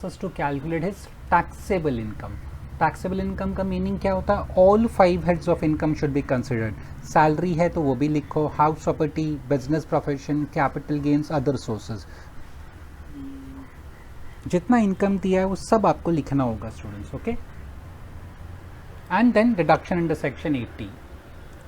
us to calculate his taxable income. Taxable income का meaning क्या होता है? All 5 heads of income should be considered. Salary है तो वो भी लिखो, house property, business profession, capital gains, other sources. जितना इनकम दिया है वो सब आपको लिखना होगा students. Okay, and then reduction under section 80.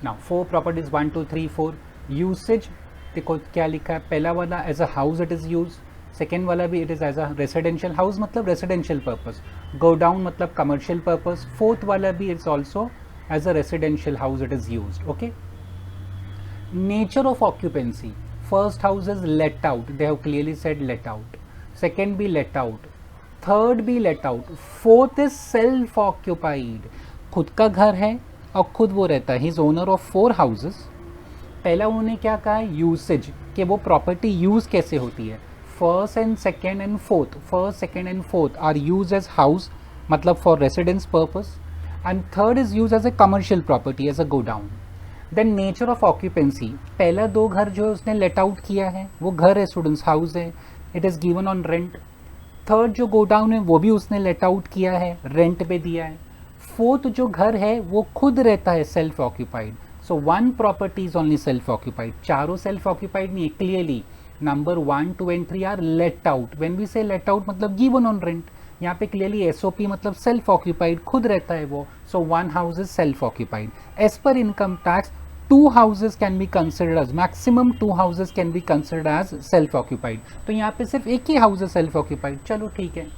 Now 4 properties 1 2 3 4. Usage देखो क्या लिखा है. पहला वाला as a house it is use. Second वाला भी it is as a residential house मतलब रेसिडेंशियल पर्पस. गो डाउन मतलब कमर्शियल पर्पस. फोर्थ वाला भी it's also as a residential house it is used. Okay, nature of occupancy. First house is let out, they have clearly said let out. Second भी let out, third भी let out, fourth is self occupied. खुद का घर है और खुद वो रहता है. He is owner of 4 houses. पहला उन्होंने क्या कहा है? यूसेज, कि वो प्रॉपर्टी यूज कैसे होती है. First and second and fourth, first second and fourth are use as house मतलब for residence purpose, and third is use as a commercial property as a godown. Then nature of occupancy. पहला 2 घर जो है उसने let out किया है, वो घर है स्टूडेंट्स, हाउस है, it is given on rent. Third जो गो डाउन है वो भी उसने लेट आउट किया है, रेंट पे दिया है. फोर्थ जो घर है वो खुद रहता है, self occupied. So 1 property is only self occupied. चारों सेल्फ ऑक्यूपाइड नहीं है. Clearly number 1 2 and 3 are let out. When we say let out मतलब गिवन ऑन रेंट. यहाँ पे क्लियरली एसओपी मतलब सेल्फ ऑक्यूपाइड, खुद रहता है वो. So 1 house is self occupied. As per income tax 2 houses can be considered as, maximum 2 houses can be considered as self occupied. तो यहाँ पे सिर्फ एक ही हाउस है सेल्फ ऑक्यूपाइड. चलो ठीक है.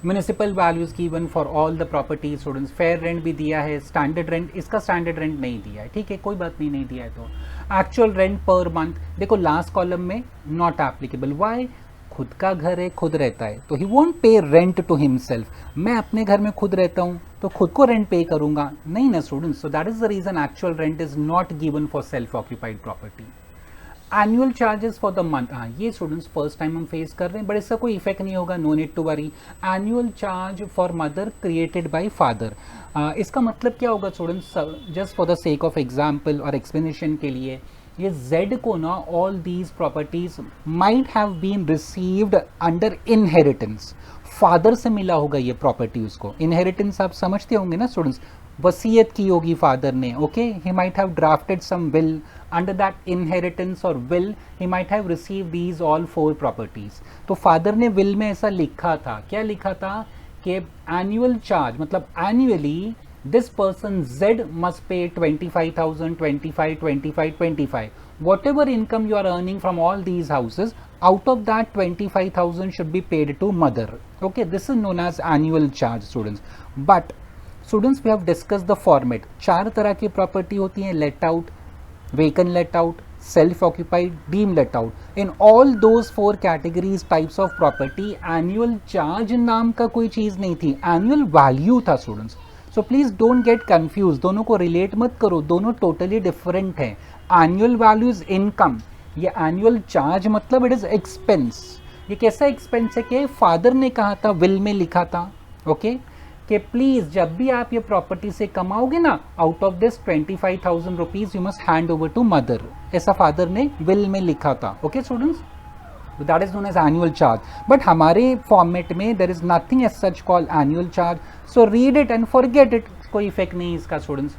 Municipal values given for all the property students. Fair rent भी दिया है, स्टैंडर्ड रेंट, इसका स्टैंडर्ड रेंट नहीं दिया है. ठीक है, कोई बात नहीं, नहीं दिया है तो. एक्चुअल रेंट पर मंथ देखो लास्ट कॉलम में नॉट एप्लीकेबल. वाई? खुद का घर है, खुद रहता है, तो he won't pay rent to himself. मैं अपने घर में खुद रहता हूँ तो खुद को रेंट पे करूंगा नहीं ना students. So that is the reason actual rent is not given for self occupied property. Annual charges for the month, हाँ ये स्टूडेंट्स फर्स्ट टाइम हम फेस कर रहे हैं, बट इसका कोई इफेक्ट नहीं होगा, no need to worry. Annual charge for mother created by father. इसका मतलब क्या होगा students, just for the sake of example और एक्सप्लेनेशन के लिए, ये Z को ना all these properties might have been received under inheritance. Father से मिला होगा ये प्रॉपर्टी उसको. इनहेरिटेंस आप समझते होंगे ना स्टूडेंट्स, वसीयत की होगी फादर ने. Okay, he might have drafted some will, under that inheritance और will he might have received these all 4 properties. तो फादर ने विल में ऐसा लिखा था, क्या लिखा था कि एनुअल चार्ज मतलब annually this person Z must pay 25,000, 25, 25, 25. Whatever income you are earning from all these houses, out of that 25,000 should be paid to mother. Okay, this is known as annual charge students. But students, we have discussed the format. 4 तरह की property होती हैं, let out, vacant let out, self occupied, deemed let out. In all those 4 categories types of property, annual charge नाम का कोई चीज नहीं थी, annual value था students. So please don't get confuse, दोनों को रिलेट मत करो, दोनों टोटली डिफरेंट है. एनुअल वैल्यू इज इनकम, ये एनुअल चार्ज मतलब इट इज एक्सपेंस. ये कैसा एक्सपेंस है कि फादर ने कहा था, विल में लिखा था, ओके, कि प्लीज जब भी आप ये प्रॉपर्टी से कमाओगे ना, out of this 25,000 rupees you must hand over to mother. ऐसा फादर ने विल में लिखा था. Okay students, that is known as annual charge. But हमारे फॉर्मेट में there is nothing as such called annual charge. So read it and forget it. कोई effect नहीं इसका students.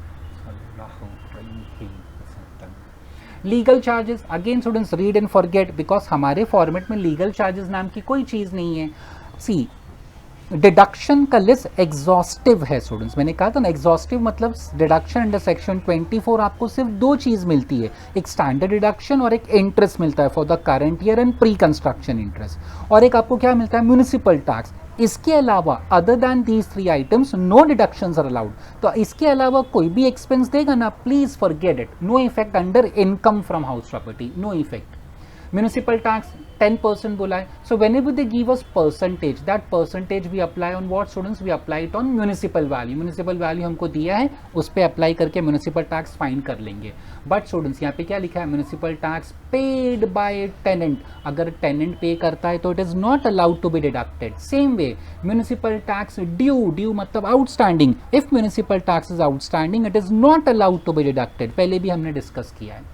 Legal charges again students read and forget, because हमारे format में legal charges नाम की कोई चीज़ नहीं है. सी डिडक्शन का लिस्ट एग्जॉस्टिव है स्टूडेंट्स. मैंने कहा था ना एग्जॉस्टिव मतलब डिडक्शन अंडर सेक्शन 24 आपको सिर्फ 2 चीज़ मिलती है, एक स्टैंडर्ड डिडक्शन और एक इंटरेस्ट मिलता है for the current year and pre construction interest, और एक आपको क्या मिलता है, म्यूनिसिपल टैक्स. इसके अलावा other than these 3 items no deductions are allowed. तो इसके अलावा कोई भी एक्सपेंस देगा ना, please forget it. No effect under income from house property, no effect. Municipal tax 10% बोला है. सो whenever they give us percentage, that percentage we apply on what students? We apply it on municipal value. Municipal value हमको दिया है, उस पर apply करके municipal tax find कर लेंगे. बट स्टूडेंट्स यहाँ पे क्या लिखा है, municipal tax paid by tenant. अगर टेनेंट पे करता है तो it is not allowed to be deducted. Same way municipal tax due, due मतलब outstanding. If municipal tax is outstanding it is not allowed to be deducted. पहले भी हमने discuss किया है.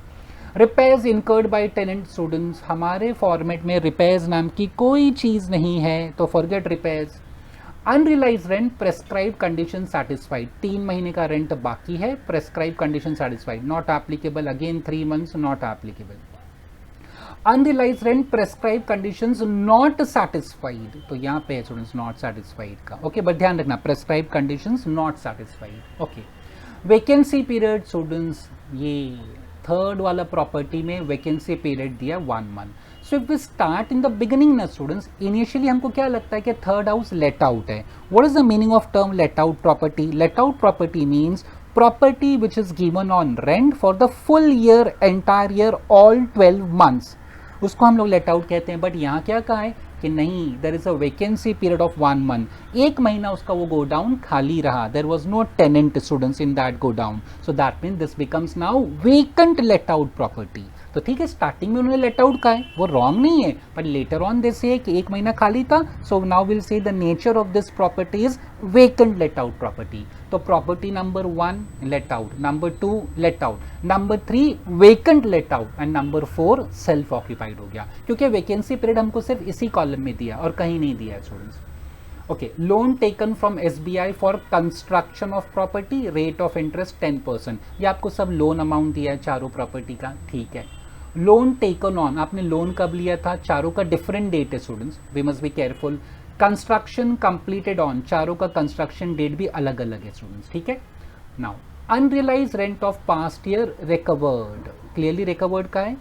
Repairs incurred by tenant students, हमारे format में repairs नाम की कोई चीज़ नहीं है, तो forget repairs. Unrealise rent prescribe condition satisfied, 3 महीने का रेंट बाकी है, prescribed condition satisfied, not applicable, again 3 months not applicable. Unrealised rent prescribe conditions not satisfied, तो यहाँ पे है स्टूडेंट्स नॉट सेटिस्फाइड का, ओके, बट ध्यान रखना prescribed conditions not satisfied, okay. Vacancy period students, ये थर्ड वाला प्रॉपर्टी में वैकेंसी पीरियड दिया 1 month. So if we start in the beginning ना स्टूडेंट्स, इनिशियली हमको क्या लगता है कि थर्ड हाउस लेट आउट है। What is the meaning of term late out property? Late out property means property which is given on rent for the full year, entire year, all 12 months, उसको हम लोग let out कहते हैं। But यहाँ क्या कहा है कि नहीं, there is a vacancy period of 1 month, 1 महीना उसका वो गोडाउन खाली रहा, there was no tenant students in that godown, so that mean this becomes now vacant let out property. तो ठीक है, स्टार्टिंग में उन्होंने लेट आउट कहा है, वो रॉन्ग नहीं है, पर लेटर ऑन दे से कि 1 महीना खाली था, so now will say the nature of this property is vacant let out property. तो property number 1 let out, number 2 let out, number 3 vacant let out, and number 4 self occupied हो गया, क्योंकि vacancy period हमको सिर्फ इसी column में दिया और कहीं नहीं दिया है students. Okay, loan taken from SBI for construction of property, rate of interest 10%, ये आपको सब लोन अमाउंट दिया है चारों प्रॉपर्टी का, ठीक है। लोन टेकन ऑन, आपने लोन कब लिया था, चारों का डिफरेंट डेट है students, we must be careful. Construction completed on, चारों का कंस्ट्रक्शन डेट भी अलग अलग है स्टूडेंट्स, ठीक है। Now unrealise rent of past year recovered, clearly recovered का है,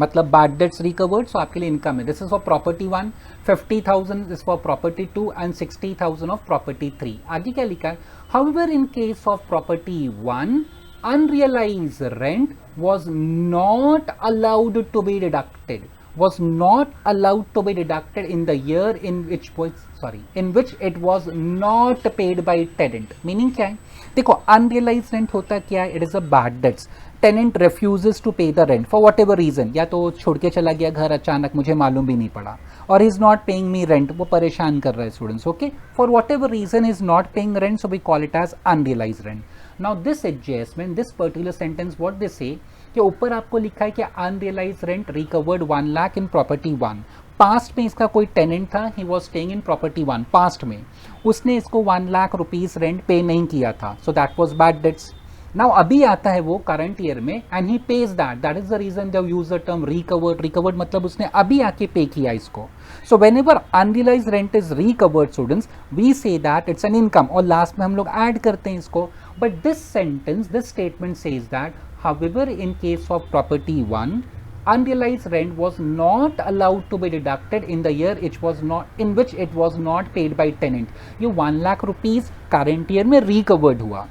मतलब बैड डेट्स रिकवर्ड, सो आपके लिए इनकम है। This is for property 1, 50,000 is for property 2 and 60,000 of property 3। आगे क्या लिखा है, however in case of property 1, unrealized rent was not allowed to be deducted, was not allowed to be deducted in the year in which it was not paid by tenant। Meaning क्या है, देखो unrealise rent होता क्या है, it is a bad debts, tenant refuses to pay the rent for whatever reason, या तो छोड़ के चला गया घर अचानक, मुझे मालूम भी नहीं पड़ा, और he is not paying me rent, वो परेशान कर रहा है students, okay, for whatever reason is not paying rent, so we call it as unrealized rent। Now this adjustment, this particular sentence, what they say कि ऊपर आपको लिखा है कि unrealise rent recovered 1 lakh in property 1, past में इसका कोई tenant था, he was staying in property 1, past में उसने इसको 1 लाख रुपीज रेंट पे नहीं किया था, so that was bad debts. Now अभी आता है वो करंट ईयर में and he pays that is the reason they use the term recovered. Recovered मतलब उसने अभी आके पे किया इसको। So whenever unrealised rent is recovered students, we say that it's an income, और लास्ट में हम लोग ऐड करते हैं इसको। But this sentence, this statement says that however in case of property 1, unrealized rent was not allowed to be deducted in the year in which it was not paid by tenant। ये 1 lakh rupees current year में recovered हुआ,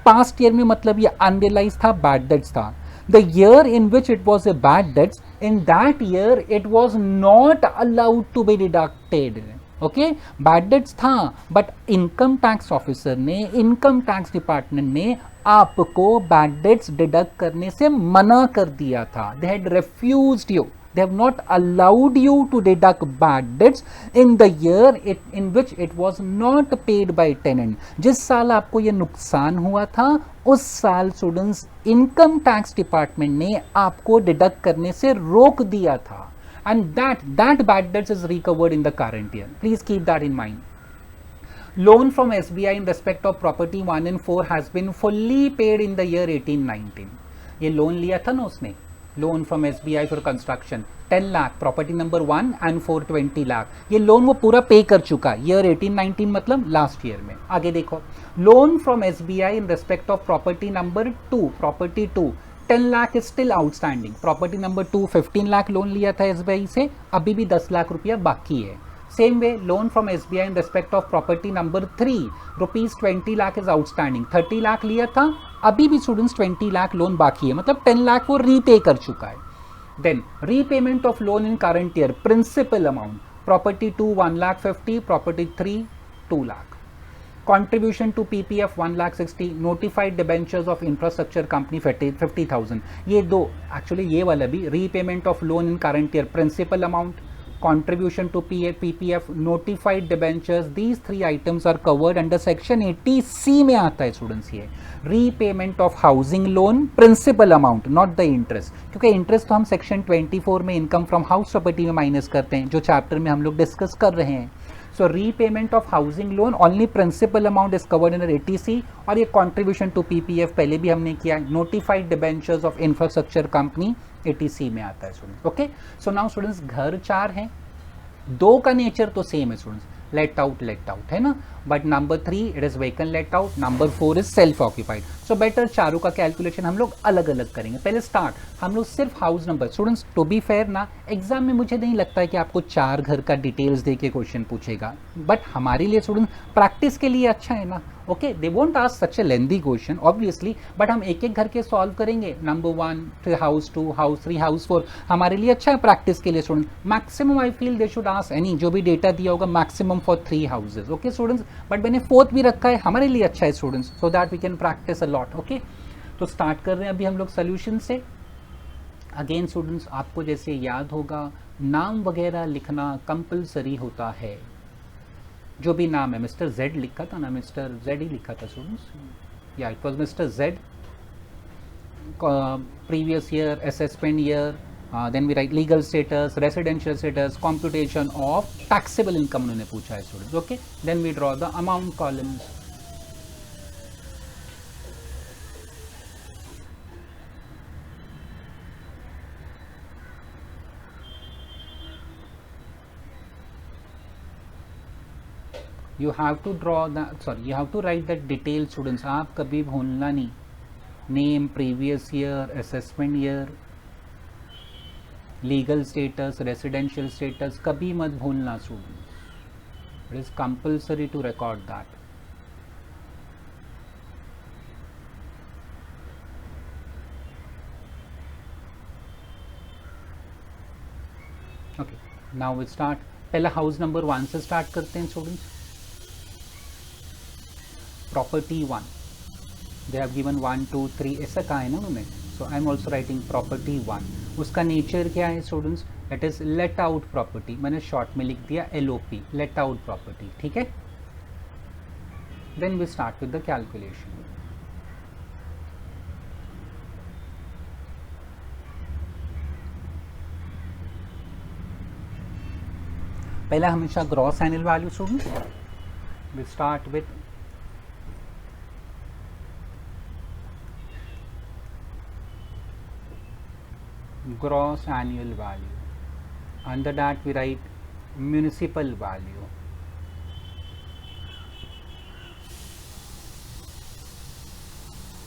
past year में मतलब ये unrealised था, bad debts था। The year in which it was a bad debts, in that year it was not allowed to be deducted, okay, bad debts था, but income tax officer ने, income tax department ने आपको bad debts deduct करने से मना कर दिया था। They had refused you, they have not allowed you to deduct bad debts in the year in which it was not paid by tenant। जिस साल आपको ये नुकसान हुआ था उस साल स्टूडेंट्स इनकम टैक्स डिपार्टमेंट ने आपको डिडक्ट करने से रोक दिया था, and that bad debts is recovered in the current year। Please keep that in mind। Loan from SBI in respect of property 1 and 4 has been fully paid in the year 18-19। ये loan लिया था ना उसने, loan from SBI for construction 10 lakh, property number 1 and 420 lakh, ये loan वो पूरा पे कर चुका ईयर 18-19 मतलब लास्ट ईयर में। आगे देखो, loan from SBI in respect of property number 2, property 2 10 lakh is still outstanding, property number 2 15 lakh loan लिया था SBI से, अभी भी 10 लाख रुपया बाकी है। Same way loan from SBI in respect of property number 3 rupees 20 lakh is outstanding, 30 lakh लिया था, अभी भी स्टूडेंट्स 20 लाख लोन बाकी है, मतलब 10 लाख वो रीपे कर चुका है। Then repayment of loan in current year, principal amount, property 2 1,50,000, property 3 2 lakh, contribution to PPF 1,60,000, notified debentures of infrastructure company 50,000। ये दो, एक्चुअली ये वाला भी repayment of loan in current year, principal amount contribution to PPF, notified debentures, these three items are covered under section 80C में आता है students ये repayment of housing loan principal amount not the interest, क्योंकि interest तो हम section 24 में income from house property में minus करते हैं जो चैप्टर में हम लोग डिस्कस कर रहे हैं. So repayment of housing loan only principal amount is covered under 80C और ये कॉन्ट्रीब्यूशन टू PPF पहले भी हमने किया. Notified debentures of infrastructure company 80C में आता है students. Okay, so now students घर 4 हैं, 2 का नेचर तो सेम है स्टूडेंट्स, लेट आउट है ना, but number 3 it is woken let out, number 4 is self occupied. So better चारों का कैलकुलेशन हम लोग अलग अलग करेंगे. पहले स्टार्ट हम लोग सिर्फ house number. Students to be fair ना, एग्जाम में मुझे नहीं लगता है कि आपको 4 घर का डिटेल्स दे के क्वेश्चन पूछेगा, बट हमारे लिए स्टूडेंट प्रैक्टिस के लिए अच्छा है ना. Okay, they won't ask such A lengthy question obviously, but हम एक एक घर के सॉल्व करेंगे. नंबर 1 फिर हाउस 2 हाउस 3 हाउस 4 हमारे लिए अच्छा है प्रैक्टिस के लिए student. Maximum I feel they should ask any जो भी डेटा दिया होगा maximum for 3 houses. Okay students, but मैंने 4th भी रखा है हमारे लिए अच्छा है students, so that we can practice a lot. Okay, तो स्टार्ट कर रहे हैं अभी हम लोग सोल्यूशन से. अगेन स्टूडेंट्स आपको जैसे याद होगा नाम वगैरह लिखना कंपलसरी होता है. जो भी नाम है, मिस्टर जेड लिखा था ना, मिस्टर जेड ही लिखा था स्टूडेंट्स, या it was mister Z, previous year, assessment year, then we write legal status, residential status, computation of taxable income उन्होंने पूछा है students. Okay, then we draw the amount columns. You have to draw the, sorry, you have to write the detail students. आप कभी भूलना नहीं, name, previous year, assessment year, legal status, residential status कभी मत भूलना students. It is compulsory to record that. Okay, now we start. पहला house number 1 से start करते हैं students. Property 1 they have given 1 2 3 ऐसा कहा है ना उन्होंने, so I am also writing property 1. उसका नेचर क्या है students, it is let out property, मैंने शॉर्ट में लिख दिया LOP, लेट आउट प्रॉपर्टी. ठीक है, then we start with the calculation. पहला हमेशा gross annual value students. We start with gross annual value. Under that we write municipal value.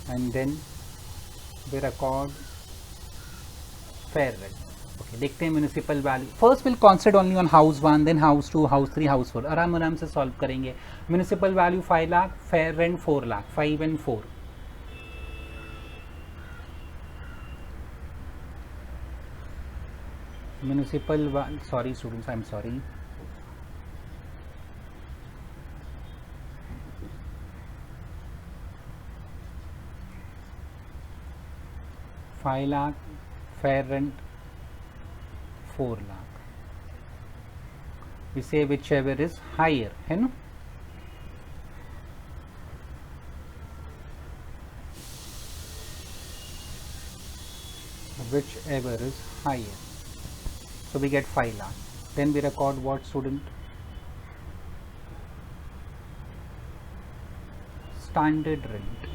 And then we record fair rent. Okay, देखते हैं municipal value. First will concentrate only on house 1, then house 2, house 3, house 4. आराम आराम से solve करेंगे. Municipal value 5 lakh, fair rent 4 lakh, 5 and 4. Municipal, sorry students, I'm sorry. $5 lakh, fair rent 4 lakh. We say whichever is higher, है ना? Whichever is higher. So we get 5 lakh. Then we record what student? Standard rent.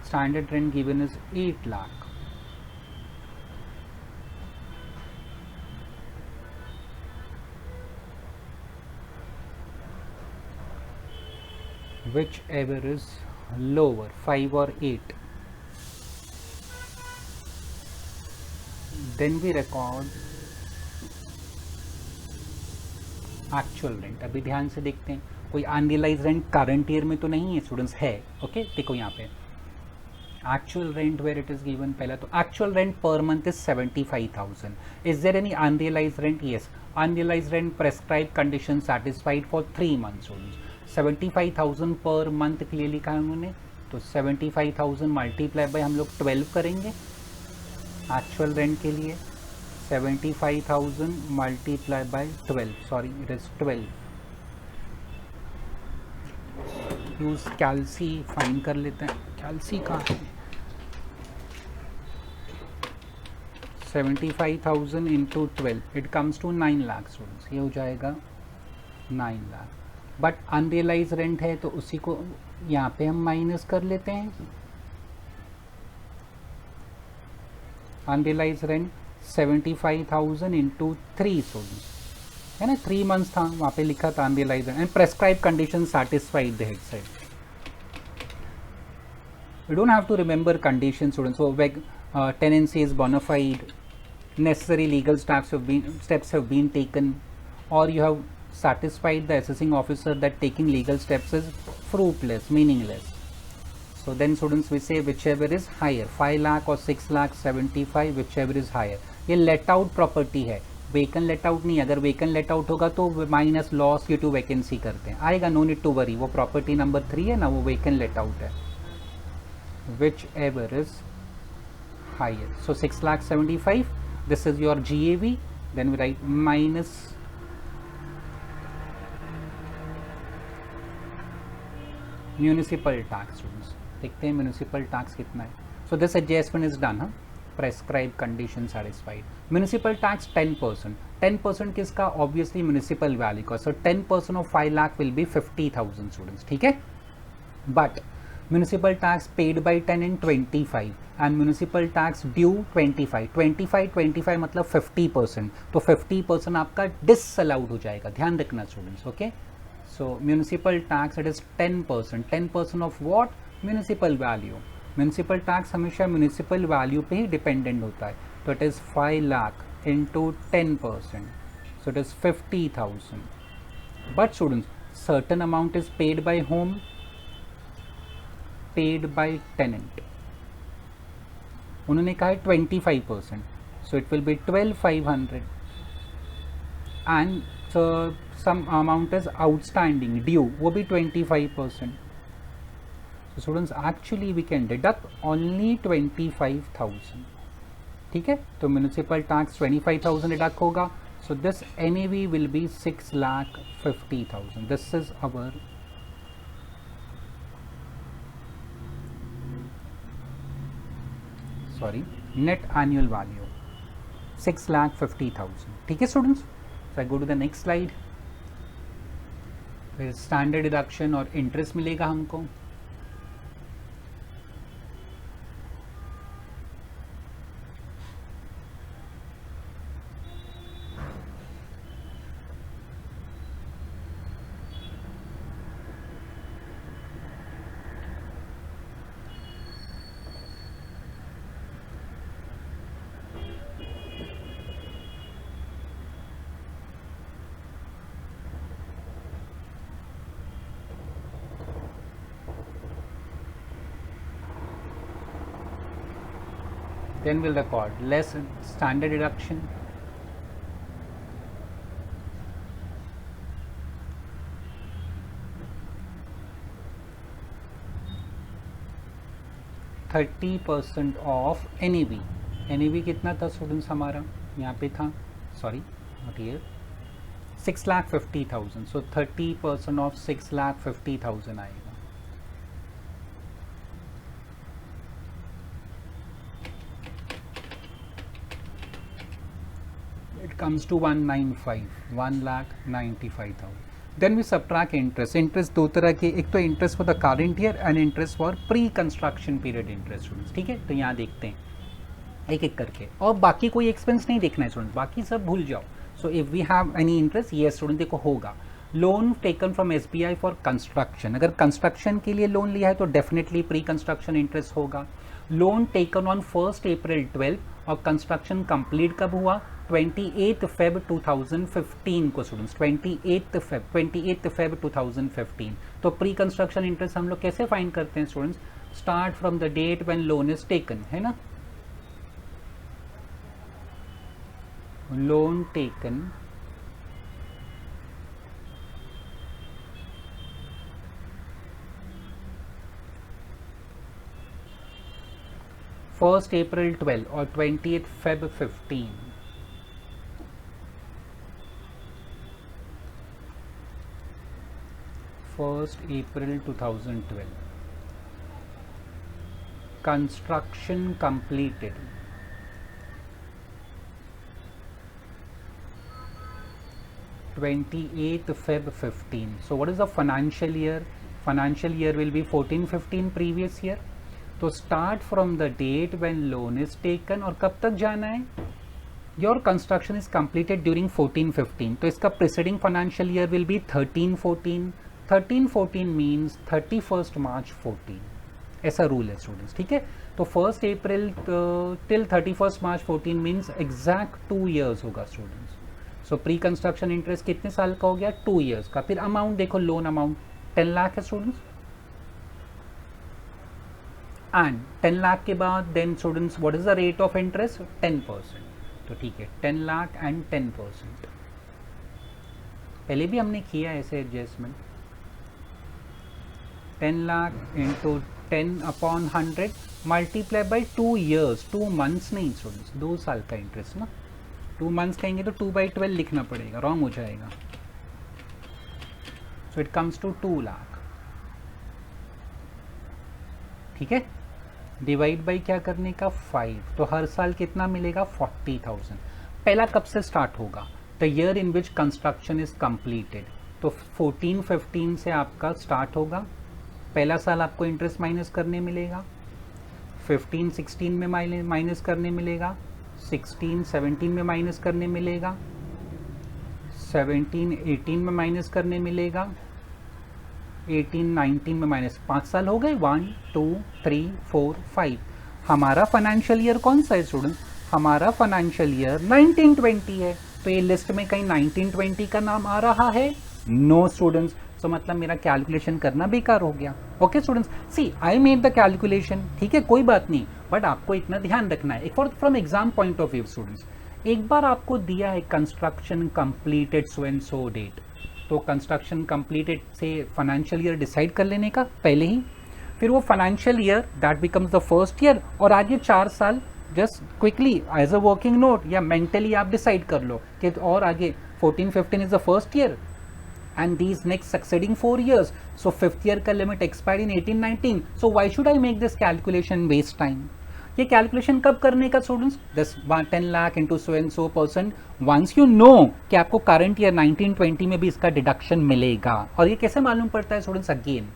Standard rent given is 8 lakh. Whichever is lower, 5 or 8. Then we record actual rent. अभी ध्यान से देखते हैं, कोई unrealised rent current year में तो नहीं है स्टूडेंट्स, है. ओके, देखो यहाँ पे actual rent where it is given. पहला तो actual rent per month is 75,000. Is there any unrealised rent? Yes, unrealised rent prescribe condition satisfied for 3 months students. 75,000 per month के लिए लिखा है उन्होंने. तो 75,000 मल्टीप्लाई बाय हम लोग 12 करेंगे एक्चुअल रेंट के लिए. 75,000 multiply by 12, sorry it is 12. Use calci find कर लेते हैं. कैल्सी कहाँ है? 75,000 into 12 it comes to 9 lakh students. ये हो जाएगा 9 लाख. बट अनरियलाइज रेंट है तो उसी को यहाँ पे हम माइनस कर लेते हैं. अनरियलाइज रेंट 75,000 इंटू 3 स्टूडेंट्स है ना. 3 मंथ्स था वहाँ पे लिखा था unrealise rent. And prescribe condition satisfied the head side. You don't have to remember conditions, students. So tenancy is bona fide, necessary legal steps have been taken, or you have satisfied the assessing officer that taking legal steps is fruitless, meaningless. So then students we say whichever is higher, 5 lakh or 6 lakh 75, whichever is higher. ये let out property है, vacant let out नहीं. अगर vacant let out होगा तो minus loss due to vacancy करते हैं, आएगा. no need to worry. वो property number 3 है ना, वो vacant let out है. Whichever is higher. So 6,75,000, this is your GAV. Then we write minus municipal tax. Students देखते हैं municipal tax कितना है. So this adjustment is done. Prescribed condition satisfied. Municipal tax 10%. 10% किसका? Obviously municipal value का. So 10% of 5 lakh will be 50,000 students. ठीक है. But municipal tax paid by 10 and 25 and municipal tax due 25. 25 मतलब 50%. तो 50% आपका disallowed हो जाएगा. ध्यान रखना students. Okay. So municipal tax it is 10%. 10% of what? Municipal value. Municipal tax हमेशा म्यूनिसिपल वैल्यू पे ही डिपेंडेंट होता है. तो it is 5 lakh into 10%. So it is 50,000. But students certain amount is paid bye home, paid by tenant. उन्होंने कहा है 25%. So it will be 12,500. And some amount is outstanding, due. वो भी 25%. So students actually we can deduct only 25,000. ठीक है. तो municipal tax 25,000 deduct होगा. So this NAV will be 6,50,000. This is our net annual value 6,50,000. ठीक है students. So I go to the next slide. फिर standard deduction और interest मिलेगा हमको. Then we'll record less standard deduction, %30 of NAV. NAV कितना था students हमारा? यहाँ पे था, sorry not here, 6,50,000. So 30% of 6,50,000 आएगा. comes to 1,95,000. Then we subtract interest. Interest दो तरह के, एक तो interest for the current year and interest for pre construction period interest students. ठीक है. तो यहाँ देखते हैं एक एक करके, और बाकी कोई एक्सपेंस नहीं देखना है स्टूडेंट्स, बाकी सब भूल जाओ. So if we have any interest, ये स्टूडेंट देखो होगा. Loan taken from SBI for construction. अगर कंस्ट्रक्शन के लिए लोन लिया है तो डेफिनेटली प्री कंस्ट्रक्शन इंटरेस्ट होगा. लोन टेकन ऑन 1 April 12 और कंस्ट्रक्शन कंप्लीट कब हुआ? 28 Feb 2015 को स्टूडेंट्स. 28 Feb 2015. तो प्री कंस्ट्रक्शन इंटरेस्ट हम लोग कैसे फाइंड करते हैं students? Start from the date when loan is taken, है ना. लोन टेकन 1st April 12 और 20th Feb 15. First April 2012. Construction completed. 28th Feb 15. So what is the financial year? Financial year will be 14-15 previous year. तो start from the date when loan is taken और कब तक जाना है? Your construction is completed during 14-15. तो इसका preceding financial year will be 13-14. 13-14 means 31st March 14. ऐसा rule है स्टूडेंट्स, ठीक है. तो 1st April till 31st March 14 means exact 2 years होगा स्टूडेंट्स. सो प्री कंस्ट्रक्शन इंटरेस्ट कितने साल का हो गया? 2 years का. फिर अमाउंट देखो, लोन अमाउंट 10 लाख है स्टूडेंट्स. एंड 10 लाख के बाद then students what is the rate of interest? 10%. तो ठीक है, 10 लाख एंड 10%. पहले भी हमने किया ऐसे adjustment. 10 lakh into 10/100 multiply by 2 years. 2 months नहीं स्टूडेंट्स, 2 साल का इंटरेस्ट ना. 2 months कहेंगे तो 2/12 लिखना पड़ेगा, रॉन्ग हो जाएगा. So it comes to 2 lakh. ठीक है, डिवाइड बाई क्या करने का? 5. तो हर साल कितना मिलेगा? 40,000. पहला कब से स्टार्ट होगा? The year in which construction is completed. तो 14-15 से आपका स्टार्ट होगा. पहला साल आपको इंटरेस्ट माइनस करने मिलेगा. 15-16 में माइनस करने मिलेगा. 16-17 में माइनस करने मिलेगा. 17-18 में माइनस करने मिलेगा. 18-19 में माइनस. 5 साल हो गए. 1 2 3 4 5. हमारा फाइनेंशियल ईयर कौन सा है स्टूडेंट? हमारा फाइनेंशियल ईयर 1920 है. तो ये लिस्ट में कहीं 1920 का नाम आ रहा है? No students. तो मतलब मेरा कैलकुलेशन करना बेकार हो गया. Okay students, see I made the calculation. ठीक है, कोई बात नहीं, बट आपको इतना ध्यान रखना है. From exam point of view students, एक बार आपको दिया है construction completed so and so date, तो कंस्ट्रक्शन कंप्लीटेड से फाइनेंशियल ईयर डिसाइड कर लेने का पहले ही. फिर वो financial year that becomes the first year, और आगे 4 साल just quickly as a working note या मेंटली आप डिसाइड कर लो कि और आगे 14-15 is the first year and these next succeeding 4 years. So 5th year का limit expired in 18-19. So why should I make this calculation waste time? ये calculation कब करने का students? 10 lakh into so and so %. Once you know कि आपको current year 1920 में भी इसका डिडक्शन मिलेगा. और ये कैसे मालूम पड़ता है students? Again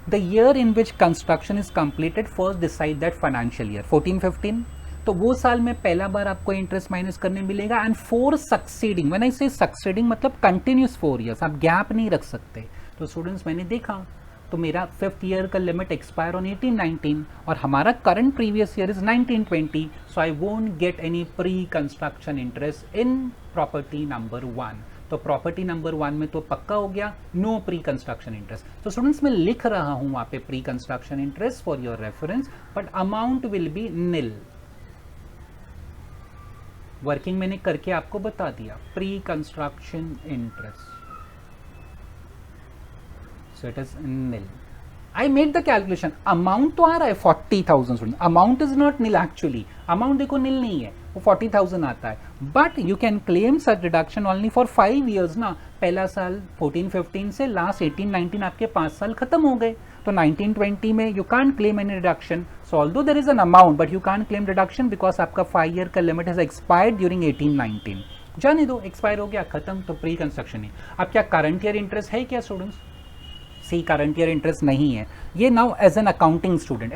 the year in which construction is completed first decide that financial year 14-15. तो वो साल में पहला बार आपको इंटरेस्ट माइनस करने मिलेगा. एंड 4 सक्सीडिंग, व्हेन आई से सक्सीडिंग मतलब कंटिन्यूस 4 years, आप गैप नहीं रख सकते. तो स्टूडेंट्स मैंने देखा तो मेरा 5th ईयर का लिमिट एक्सपायर ऑन 18-19 और हमारा current previous year is 1920. So I won't get any pre construction interest in property number 1. तो प्रॉपर्टी नंबर 1 में तो पक्का हो गया नो प्री कंस्ट्रक्शन इंटरेस्ट. तो स्टूडेंट्स मैं लिख रहा हूं वहां पे pre construction interest for your reference, but amount will B nil. Working मैंने करके आपको बता दिया. Pre construction interest, so it is nil. I made the calculation. Amount तो आ रहा है 40,000. Amount is not nil actually. Amount देखो निल नहीं है, वो 40,000 आता है. But you can claim such deduction only for 5 years ना. पहला साल 14-15 से लास्ट 18-19 आपके 5 साल खत्म हो गए. तो 1920 में you can't claim any deduction. So although there is an amount but you can't claim deduction because आपका 5 year का लिमिट हैज एक्सपायर्ड ड्यूरिंग 18-19. जाने दो, एक्सपायर हो गया, खत्म. तो प्री कंस्ट्रक्शन ही. अब क्या करंट ईयर इंटरेस्ट है क्या students? See current year interest नहीं है. ये now as an accounting student,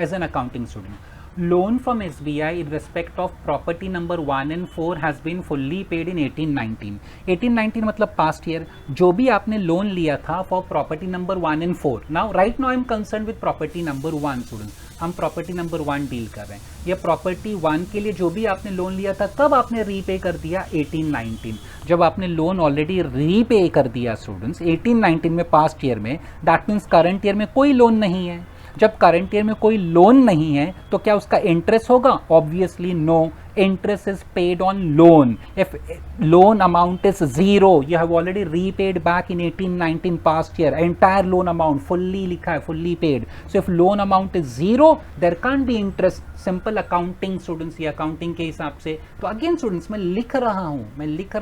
loan from SBI in respect of property number 1 and 4 has been fully paid in 18-19. 18-19 मतलब past year. जो भी आपने लोन लिया था for property number 1 and 4. Now right now I am concerned with property number 1 students. हम property number 1 deal कर रहे हैं. ये property 1 के लिए जो भी आपने लोन लिया था कब आपने रीपे कर दिया? 18-19. जब आपने लोन ऑलरेडी रीपे कर दिया स्टूडेंट्स 18-19 में पास्ट ईयर में, दैट मीन्स करंट ईयर में कोई लोन नहीं है. जब करंट ईयर में कोई लोन नहीं है तो क्या उसका इंटरेस्ट होगा? Obviously no, interest is paid on loan. If loan amount is zero, you have already repaid back in 18-19 past year, entire loan amount fully लिखा है, fully paid. So if loan amount is zero, there can't be interest. Simple accounting students, ये accounting के हिसाब से. तो again students मैं लिख रहा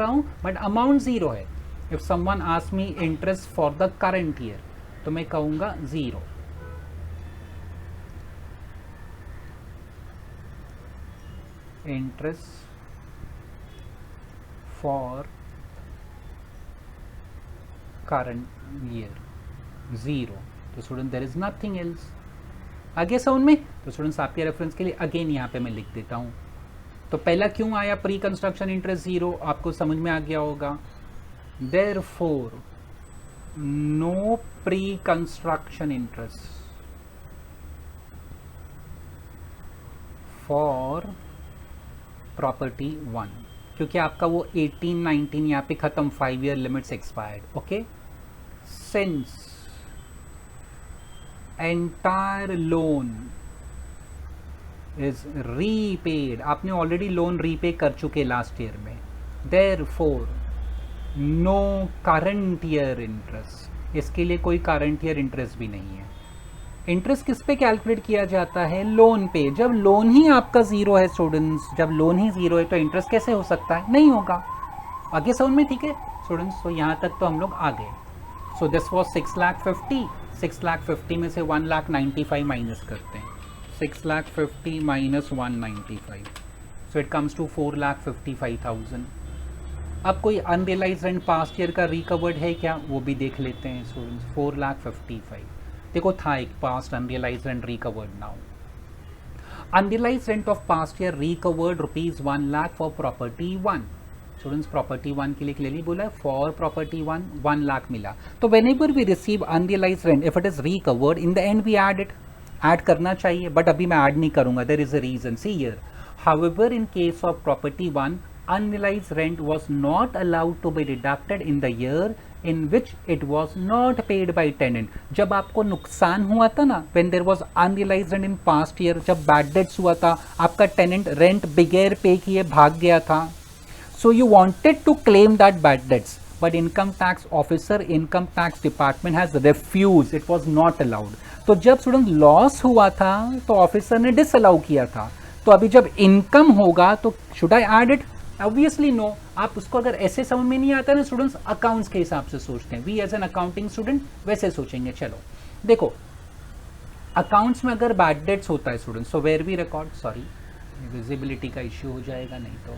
हूँ but amount zero है. If someone asks me interest for the current year, तो मैं कहूँगा zero. Interest for current year zero. तो student there is nothing else. आगे समझ में? तो स्टूडेंट्स आपके रेफरेंस के लिए अगेन यहाँ पे मैं लिख देता हूँ. तो पहला क्यों आया प्री कंस्ट्रक्शन इंटरेस्ट जीरो, आपको समझ में आ गया होगा. Therefore no pre construction interest for property 1, क्योंकि आपका वो 18-19 यहाँ पे खत्म, 5 year limits expired. Okay, since entire loan is repaid, आपने ऑलरेडी लोन रीपे कर चुके लास्ट ईयर में, therefore no current year interest, इसके लिए कोई करंट ईयर इंटरेस्ट भी नहीं है. इंटरेस्ट किस पे कैलकुलेट किया जाता है? लोन पे. जब लोन ही आपका जीरो है स्टूडेंट्स, जब लोन ही जीरो है तो इंटरेस्ट कैसे हो सकता है? नहीं होगा. आगे समझ में? ठीक है स्टूडेंट्स, तो यहाँ तक तो हम लोग आ गए. So this was 6,50,000. 6,50,000 में से 1,95,000 माइनस करते हैं. 6,50,000 minus 195, so it comes to 4,55,000. अब कोई अनरियलाइज रेंट पास्ट ईयर का रिकवर्ड है क्या, वो भी देख लेते हैं स्टूडेंट्स. 4,55,000 देखो था एक past unrealise rent recovered. Now unrealise rent of past year recovered rupees 1 lakh for property 1. Students property 1 के लिए क्लियरली बोला है, फॉर प्रॉपर्टी 1 लाख मिला. तो whenever we receive unrealised rent if it is recovered in the end we add it. Add करना चाहिए but अभी मैं ऐड नहीं करूंगा, there is a reason. See here, however in case of property 1 unrealized rent was not allowed to be deducted in the year in which it was not paid by tenant. जब आपको नुकसान हुआ था ना, when there was unrealized rent in past year, जब bad debts हुआ था, आपका tenant rent बगैर पे किए भाग गया था, so you wanted to claim that bad debts, but income tax officer, income tax department has refused, it was not allowed. तो जब स्टूडेंट लॉस हुआ था तो ऑफिसर ने डिसअलाउ किया था. तो अभी जब इनकम होगा तो should I add it? Obviously no. आप उसको अगर ऐसे समझ में नहीं आता ना स्टूडेंट्स, अकाउंट्स के हिसाब से सोचते हैं. We as an accounting student वैसे सोचेंगे. चलो देखो, अकाउंट्स में अगर बैड डेट्स होता है students, so where we record, sorry visibility का इश्यू हो जाएगा नहीं तो.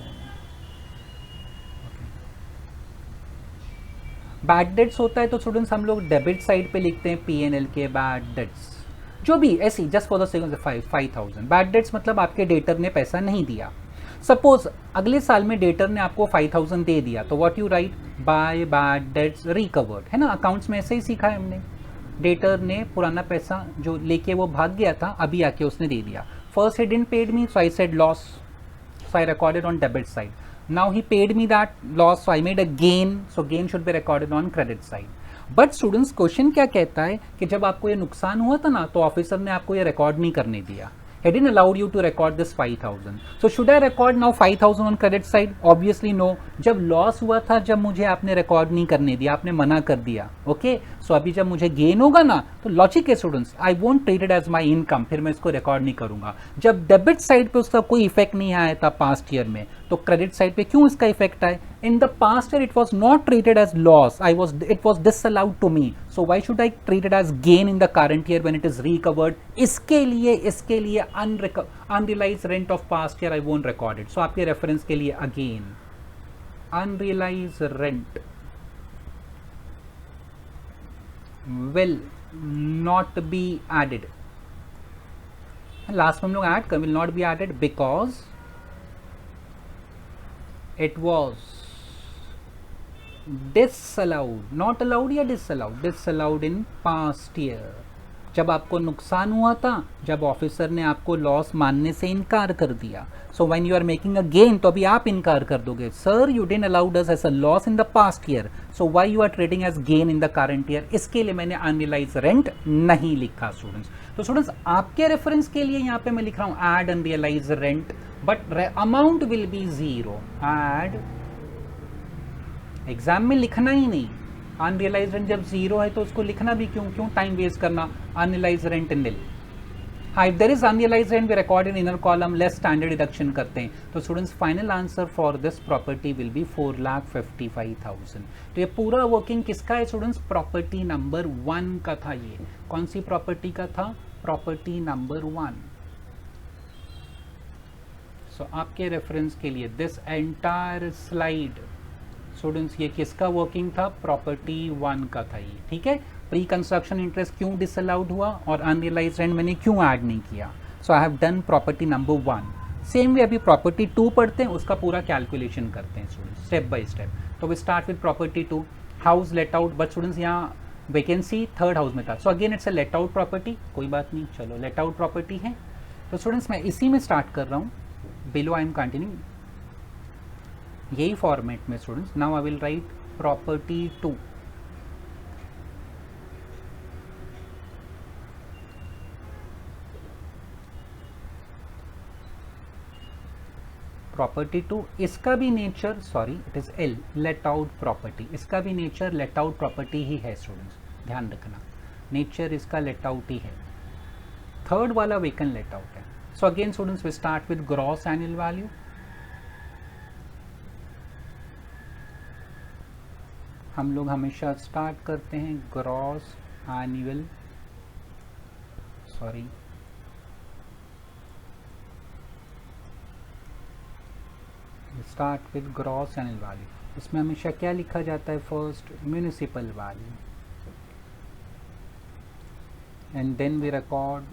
बैड डेट्स होता है तो स्टूडेंट्स हम लोग डेबिट साइड पे लिखते हैं P&L के बैड डेट्स, जो भी ऐसी just for the sake of 5,000. Bad debts मतलब आपके डेटर ने पैसा नहीं दिया. सपोज अगले साल में डेटर ने आपको 5,000 दे दिया, तो what you right? By bad debts recovered, है ना. अकाउंट्स में ऐसे ही सीखा है हमने. डेटर ने पुराना पैसा जो लेके वो भाग गया था, अभी आके उसने दे दिया. First he didn't paid me, so I said loss, so I recorded on debit side. Now he paid me that loss, so I made a gain, so gain should be recorded on credit side. But students question क्या कहता है कि जब आपको ये नुकसान हुआ था ना, तो ऑफिसर ने आपको ये रिकॉर्ड नहीं करने दिया. He didn't allow you to record this 5,000. So should I record now 5,000 on credit side? Obviously no. जब लॉस हुआ था, जब मुझे आपने रिकॉर्ड नहीं करने दिया, आपने मना कर दिया. ओके, सो अभी जब मुझे गेन होगा ना, तो लॉजिक है students, I won't treat it as my income, फिर मैं इसको रिकॉर्ड नहीं करूंगा. जब डेबिट साइड पे उसका कोई इफेक्ट नहीं आया था पास्ट ईयर में, तो क्रेडिट साइड पे क्यों इसका इफेक्ट आए? In the past year it was not treated as loss, it was disallowed to me, so why should I treat it as gain in the current year when it is recovered? इसके लिए unrealized rent of past year I won't record it. So आपके reference के लिए again unrealized rent will not be added. Last में हम लोग add कर, will not be added because it was disallowed, not allowed या disallowed in past year. जब आपको नुकसान हुआ था, जब ऑफिसर ने आपको लॉस मानने से इनकार कर दिया. So when you are making a gain, तो अभी आप इनकार कर दोगे, sir you didn't allowed us as a loss in the past year, so why you are trading as gain in the current year. इसके लिए मैंने अनरियलाइज रेंट नहीं लिखा स्टूडेंट्स. तो स्टूडेंट्स आपके रेफरेंस के लिए यहाँ पे मैं लिख रहा हूँ add unrealised rent, but amount will be zero. Add, exam में लिखना ही नहीं. अनरियलाइज रेंट जब जीरो है तो उसको लिखना भी क्यों टाइम वेस्ट करना. Unrealised rent nil. हाँ, if there is unrealised rent we record in inner column, less standard deduction करते हैं. तो students final answer for this property will be 4,55,000. तो ये पूरा वर्किंग किसका है स्टूडेंट्स? प्रॉपर्टी नंबर 1 का था. ये कौन सी प्रॉपर्टी का था? Property number 1. सो आपके रेफरेंस के लिए दिस एंटायर स्लाइड स्टूडेंट्स ये किसका वर्किंग था? प्रॉपर्टी 1 का था ये. ठीक है, प्री कंस्ट्रक्शन इंटरेस्ट क्यों डिसअलाउड हुआ और अनरियलाइज रेंट मैंने क्यों ऐड नहीं किया. So I have done property number 1. Same way अभी प्रॉपर्टी 2 पढ़ते हैं, उसका पूरा कैलकुलेशन करते हैं स्टूडेंट्स स्टेप बाय स्टेप. तो we start with property 2. House let out, but students यहाँ वैकेंसी थर्ड हाउस में था. So again it's a let out property. कोई बात नहीं, चलो लेट आउट प्रॉपर्टी है. तो स्टूडेंट्स मैं इसी में स्टार्ट कर रहा हूँ. बिलो आई एम कंटिन्यू यही फॉर्मेट में students. Now I will write property 2. Property 2, इसका भी nature, sorry it is L, late out property. इसका भी नेचर लेट आउट प्रॉपर्टी ही है स्टूडेंट्स, ध्यान रखना. नेचर इसका लेट आउट ही है. थर्ड वाला वेकेंट लेट आउट है. So again students we start with gross annual value. हम लोग हमेशा स्टार्ट करते हैं gross annual, sorry start with gross annual value. इसमें हमेशा क्या लिखा जाता है? First municipal value and then we record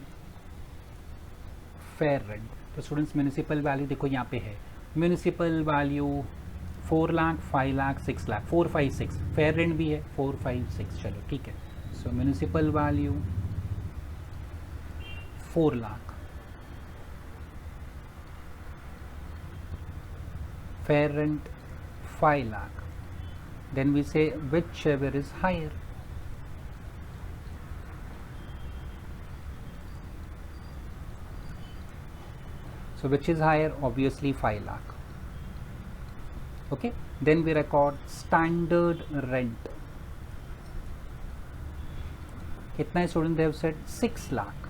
fair rent. तो स्टूडेंट्स म्यूनिसिपल वैल्यू देखो यहाँ पे है. म्यूनिसिपल value 4 lakh, 5 lakh, 6 lakh, 4, 5, 6. Fair rent भी है 4, 5, 6. चलो ठीक है. So municipal value 4 lakh, fair rent 5 lakh. Then we say whichever is higher. So which is higher? Obviously 5 lakh. Okay. Then we record standard rent. कितना है student? they have said 6 lakh.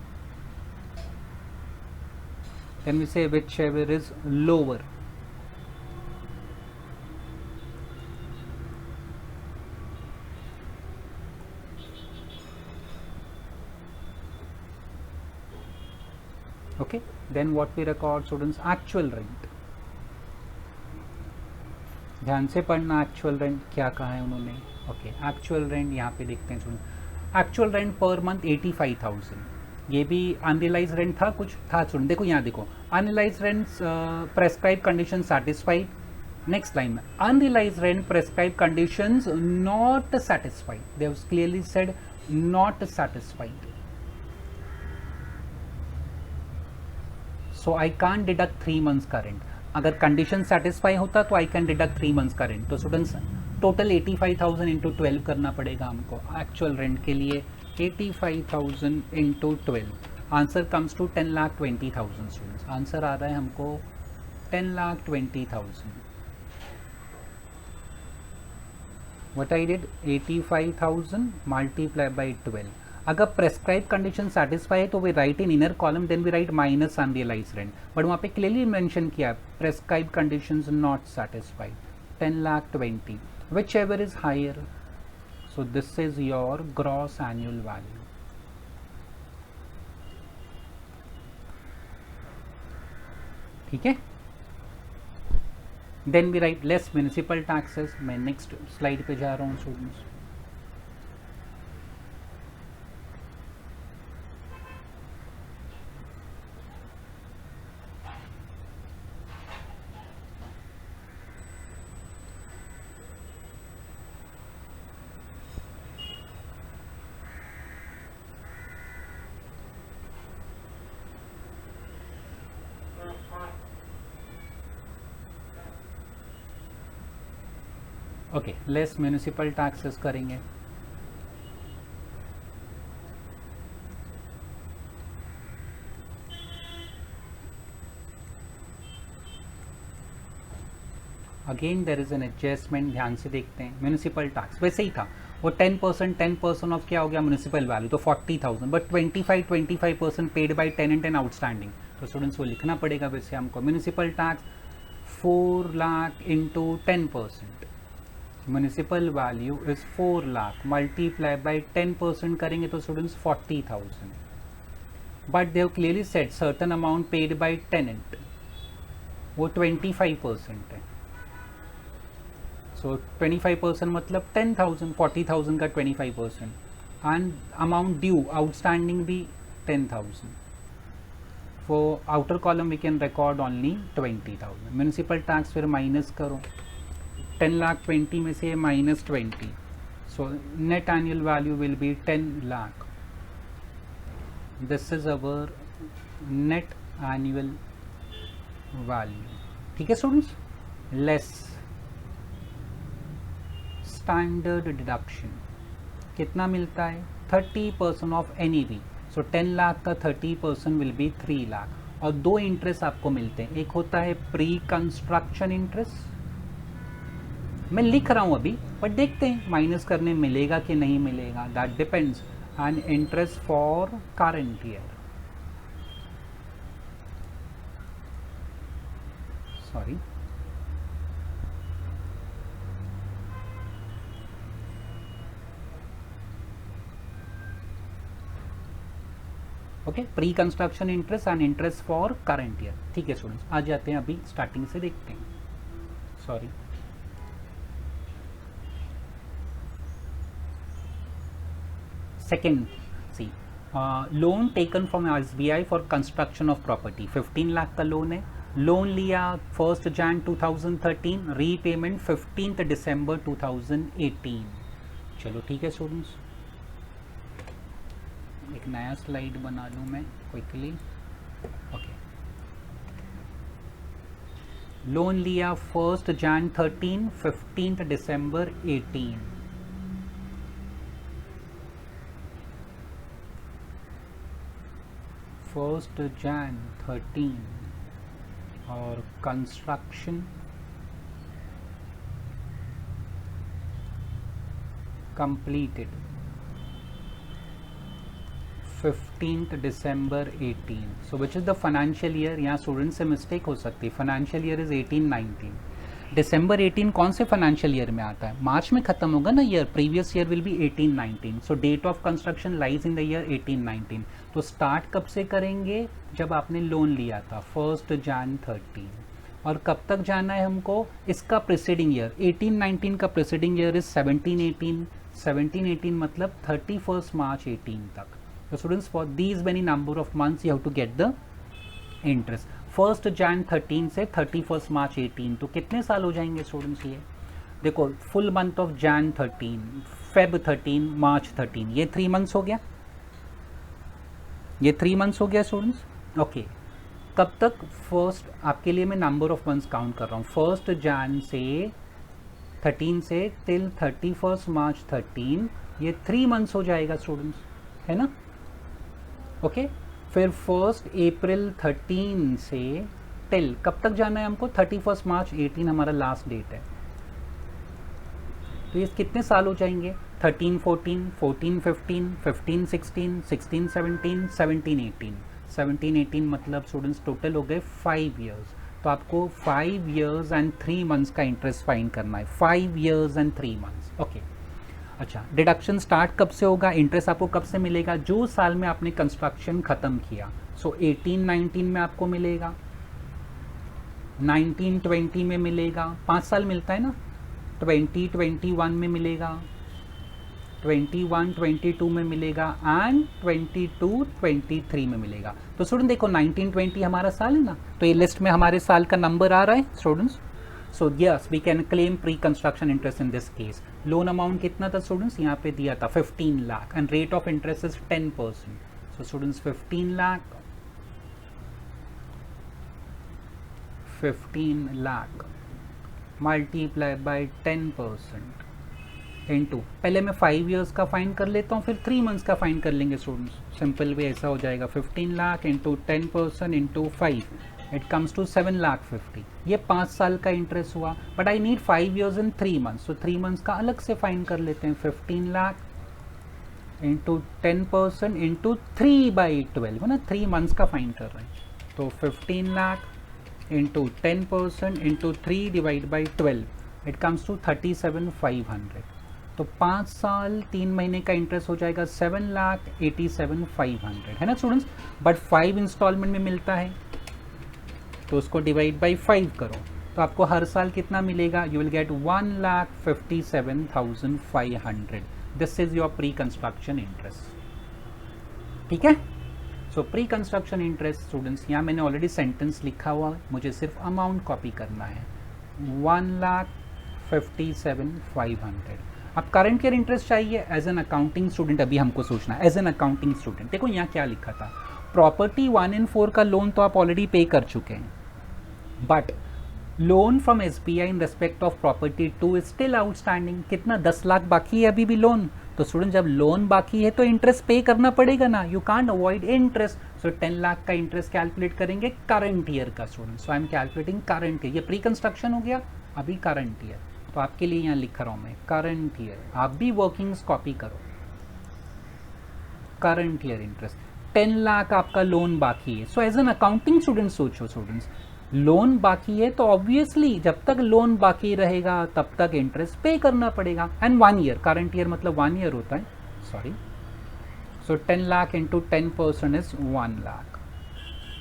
Then we say whichever is lower. Okay, then what we record students? Actual rent. ध्यान से पढ़ना. Actual rent क्या कहा है उन्होंने? Okay, actual rent यहाँ पे देखते हैं student. Actual rent per month 85,000. ये भी अनरियलाइज रेंट था, कुछ था स्टूडेंट. देखो यहाँ देखो, unrealise rent prescribe condition satisfied. Next line में unrealise rent prescribe conditions not satisfied. They have clearly said not satisfied. So I can't deduct 3 months का रेंट. अगर कंडीशन सेटिस्फाई होता तो आई कैन डिडक्ट 3 मंथ्स का rent. तो students total 85,000 into 12 करना पड़ेगा हमको एक्चुअल रेंट के लिए. 85,000 into 12, answer comes to 10,20,000 students. Answer आ रहा है हमको 10,20,000. What I did? 85,000 multiply by 12. अगर प्रेस्क्राइब कंडीशन सेटिस्फाई है तो we write in inner column, then we write minus unrealise rent. But वहाँ पे क्लियरली मेंशन किया prescribe conditions not satisfied. 10,20,000. Whichever is higher. So this is your gross annual value. ठीक है. Then we write less municipal taxes. मैं next slide पे जा रहा हूँ students. Okay, less municipal taxes करेंगे. Again there is an adjustment. ध्यान से देखते हैं. म्यूनिसिपल टैक्स वैसे ही था, वो 10% ऑफ क्या हो गया म्यूनिसिपल वैल्यू, तो 40,000, but 25% paid by tenant and outstanding. तो स्टूडेंट्स वो लिखना पड़ेगा वैसे हमको. Municipal tax 4 lakh into 10%. Municipal value is 4 lakh multiply by 10% करेंगे तो students 40,000. But they have clearly said certain amount paid by tenant, वो 25% है. सो 25% मतलब 10,000, 40,000 का 25%. एंड अमाउंट ड्यू आउटस्टैंडिंग भी 10,000. For outer column we can record only 20,000. Municipal tax फिर minus करो, 10 लाख 20 में से minus 20. So net annual value will be 10 lakh. This is our net annual value. ठीक है स्टूडेंट्स. लेस स्टैंडर्ड डिडक्शन कितना मिलता है, 30% ऑफ NEV. सो 10 लाख का 30% विल बी 3 लाख. और दो इंटरेस्ट आपको मिलते हैं, एक होता है प्री कंस्ट्रक्शन इंटरेस्ट, मैं लिख रहा हूं अभी बट देखते हैं माइनस करने मिलेगा कि नहीं मिलेगा, that depends. And interest for current year, sorry, okay, pre construction interest and interest for current year. ठीक है स्टूडेंट्स, आ जाते हैं अभी स्टार्टिंग से देखते हैं. Sorry, second C, loan taken from SBI for construction of property. 15 lakh का लोन है. लोन लिया 1 Jan 2013, रीपेमेंट 15 December 2018. चलो ठीक है स्टूडेंट्स, एक नया स्लाइड बना लूँ मैं क्विकली. ओके, लोन लिया 1 Jan 13, 15 December 18. फर्स्ट Jan 13 और construction completed 15th December 18. So which is the financial year. यहाँ स्टूडेंट से मिस्टेक हो सकती है. Financial year is 18-19. December 18 कौन से फाइनेंशियल ईयर में आता है, मार्च में खत्म होगा ना year. Previous year will be 18-19. So date of construction lies in the year 18-19. तो स्टार्ट कब से करेंगे, जब आपने लोन लिया था 1 Jan 13. और कब तक जाना है हमको, इसका प्रीसीडिंग ईयर 18-19 का प्रीसीडिंग ईयर इज 17-18. 17-18 मतलब 31 March 18 तक. So students, for these many number of months you have to get the interest. 1 Jan 13 से 31 March 18, तो कितने साल हो जाएंगे स्टूडेंट्स. ये देखो, full month of Jan 13, Feb 13, March 13, ये 3 months हो गया. ये 3 months हो गया स्टूडेंट्स. ओके, कब तक, फर्स्ट आपके लिए मैं नंबर ऑफ मंथ्स काउंट कर रहा हूँ. 1 Jan से 13 से टिल 31 March 13, ये 3 months हो जाएगा स्टूडेंट्स, है ना. ओके, फिर 1 April 13 से टिल कब तक जाना है हमको, 31 March 18 हमारा लास्ट डेट है. तो ये कितने साल हो जाएंगे, 13-14, 14-15, 15-16, 16-17, 17-18. 17-18 मतलब स्टूडेंट्स टोटल हो गए 5 years. तो आपको 5 years and 3 months का इंटरेस्ट फाइंड करना है. 5 years and 3 months. ओके, अच्छा, डिडक्शन स्टार्ट कब से होगा, इंटरेस्ट आपको कब से मिलेगा, जो साल में आपने कंस्ट्रक्शन खत्म किया. सो 18-19 में आपको मिलेगा, 19-20 में मिलेगा, 5 साल मिलता है ना. 20-21 में मिलेगा, 21-22 में मिलेगा एंड 22-23 में मिलेगा. तो स्टूडेंट देखो 19-20 हमारा साल है ना, तो ये लिस्ट में हमारे साल का नंबर आ रहा है students. So yes, we can claim pre construction interest in this case. Loan amount कितना था स्टूडेंट्स, यहाँ पे दिया था 15 lakh and rate of interest is 10%. So students 15 lakh multiply by 10% into, पहले मैं 5 ईयर्स का फाइन कर लेता हूँ, फिर 3 मंथ्स का फाइन कर लेंगे स्टूडेंट्स। सिंपल वे ऐसा हो जाएगा 15 lakh into 10% into 5, it comes to 7,50,000। ये 5 साल का इंटरेस्ट हुआ, but I need 5 years in 3 months, तो 3 मंथ्स का अलग से फाइन कर लेते हैं। 15 लाख इंटू 10% इंटू 3/12 है ना, 3 मंथ्स का फाइन कर रहे हैं, तो 15 lakh into 10% into 3/12, it comes to 37,500। तो 5 साल 3 महीने का इंटरेस्ट हो जाएगा 7,87,500, है ना स्टूडेंट्स। बट 5 इंस्टॉलमेंट में मिलता है, तो उसको डिवाइड बाई 5 करो, तो आपको हर साल कितना मिलेगा, you will get 1,57,500। This is your pre construction interest, ठीक है। सो प्री कंस्ट्रक्शन इंटरेस्ट स्टूडेंट्स, यहाँ मैंने ऑलरेडी सेंटेंस लिखा हुआ, मुझे सिर्फ अमाउंट कॉपी करना है, 1,57,500। अब करंट ईयर इंटरेस्ट चाहिए एज एन अकाउंटिंग स्टूडेंट, अभी हमको सोचना है एज एन अकाउंटिंग स्टूडेंट। देखो यहाँ क्या लिखा था, प्रॉपर्टी 1 and 4 का लोन तो आप ऑलरेडी पे कर चुके हैं, but loan from SBI in respect of property 2 is still outstanding. कितना, 10 लाख बाकी है अभी भी लोन। तो स्टूडेंट जब लोन बाकी है तो इंटरेस्ट पे करना पड़ेगा ना, यू कांट अवॉइड इंटरेस्ट। सो 10 लाख का इंटरेस्ट कैलकुलेट करेंगे करंट ईयर का student. So I am calculating current year, ये प्री कंस्ट्रक्शन हो गया, अभी करंट ईयर। तो आपके लिए यहाँ लिख रहा हूँ मैं करंट ईयर, आप भी वर्किंग्स कॉपी करो। करंट ईयर इंटरेस्ट 10 लाख आपका लोन बाकी है। So as an accounting student सोचो स्टूडेंट्स, लोन बाकी है तो ऑब्वियसली जब तक लोन बाकी रहेगा तब तक इंटरेस्ट पे करना पड़ेगा। एंड 1 ईयर, करंट ईयर मतलब 1 ईयर होता है, sorry. So 10 lakh into 10% is 1 lakh.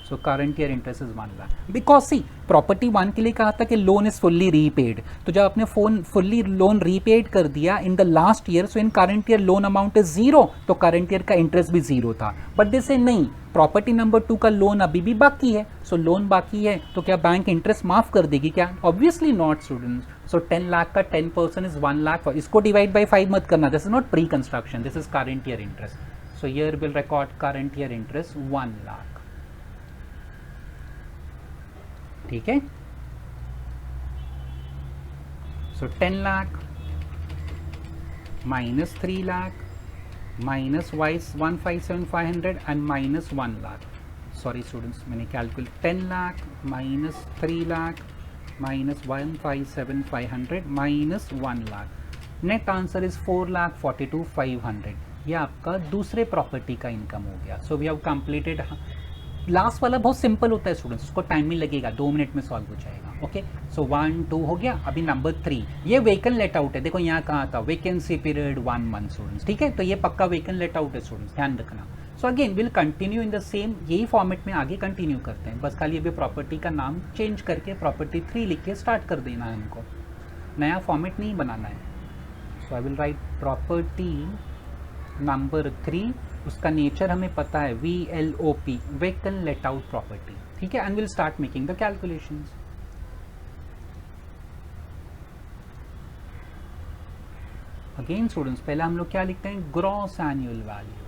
So current year interest is 1 lakh. Because see property 1 के लिए कहा था कि लोन इज फुल्ली रीपेड, तो जब आपने फुल्ली लोन रीपेड कर दिया in the last year, so in current year loan amount is 0, तो करंट ईयर का इंटरेस्ट भी 0 था। बट दिस नहीं, प्रॉपर्टी नंबर 2 का लोन अभी भी बाकी है। सो लोन बाकी है तो क्या बैंक इंटरेस्ट माफ कर देगी क्या? Obviously not students. So 10 lakh का 10% इज 1 लाख। इसको डिवाइड बाई 5 मत करना, this is not pre construction, this is current year interest. So here will record current year interest 1 lakh, ठीक है। So 10 lakh minus 3 lakh minus 1,57,500 and minus 1 lakh. Sorry students, मैंने calculate 10 lakh minus 3 lakh minus 1,57,500 minus 1 lakh. Net answer is 4,42,500। ये आपका दूसरे property का income हो गया। So we have completed. Last वाला बहुत सिंपल होता है स्टूडेंट्स, उसको टाइम नहीं लगेगा, 2 मिनट में सॉल्व हो जाएगा। ओके, सो 1 2 हो गया। अभी नंबर 3, ये वेकन लेट आउट है। देखो यहाँ कहाँ था, वैकेंसी पीरियड 1 मंथ स्टूडेंट्स, ठीक है। तो ये पक्का वेकन लेट आउट है स्टूडेंट्स, ध्यान रखना। So again will continue in the same, यही फॉर्मेट में आगे कंटिन्यू करते हैं। बस खाली अभी प्रॉपर्टी का नाम चेंज करके प्रॉपर्टी 3 लिख के स्टार्ट कर देना है हमको, नया फॉर्मेट नहीं बनाना है। So I will write property number 3, उसका नेचर हमें पता है, VLOP, vacant let out property, ठीक है। And will start making the calculations. Again students, पहले हम लोग क्या लिखते हैं, ग्रॉस एनुअल वैल्यू।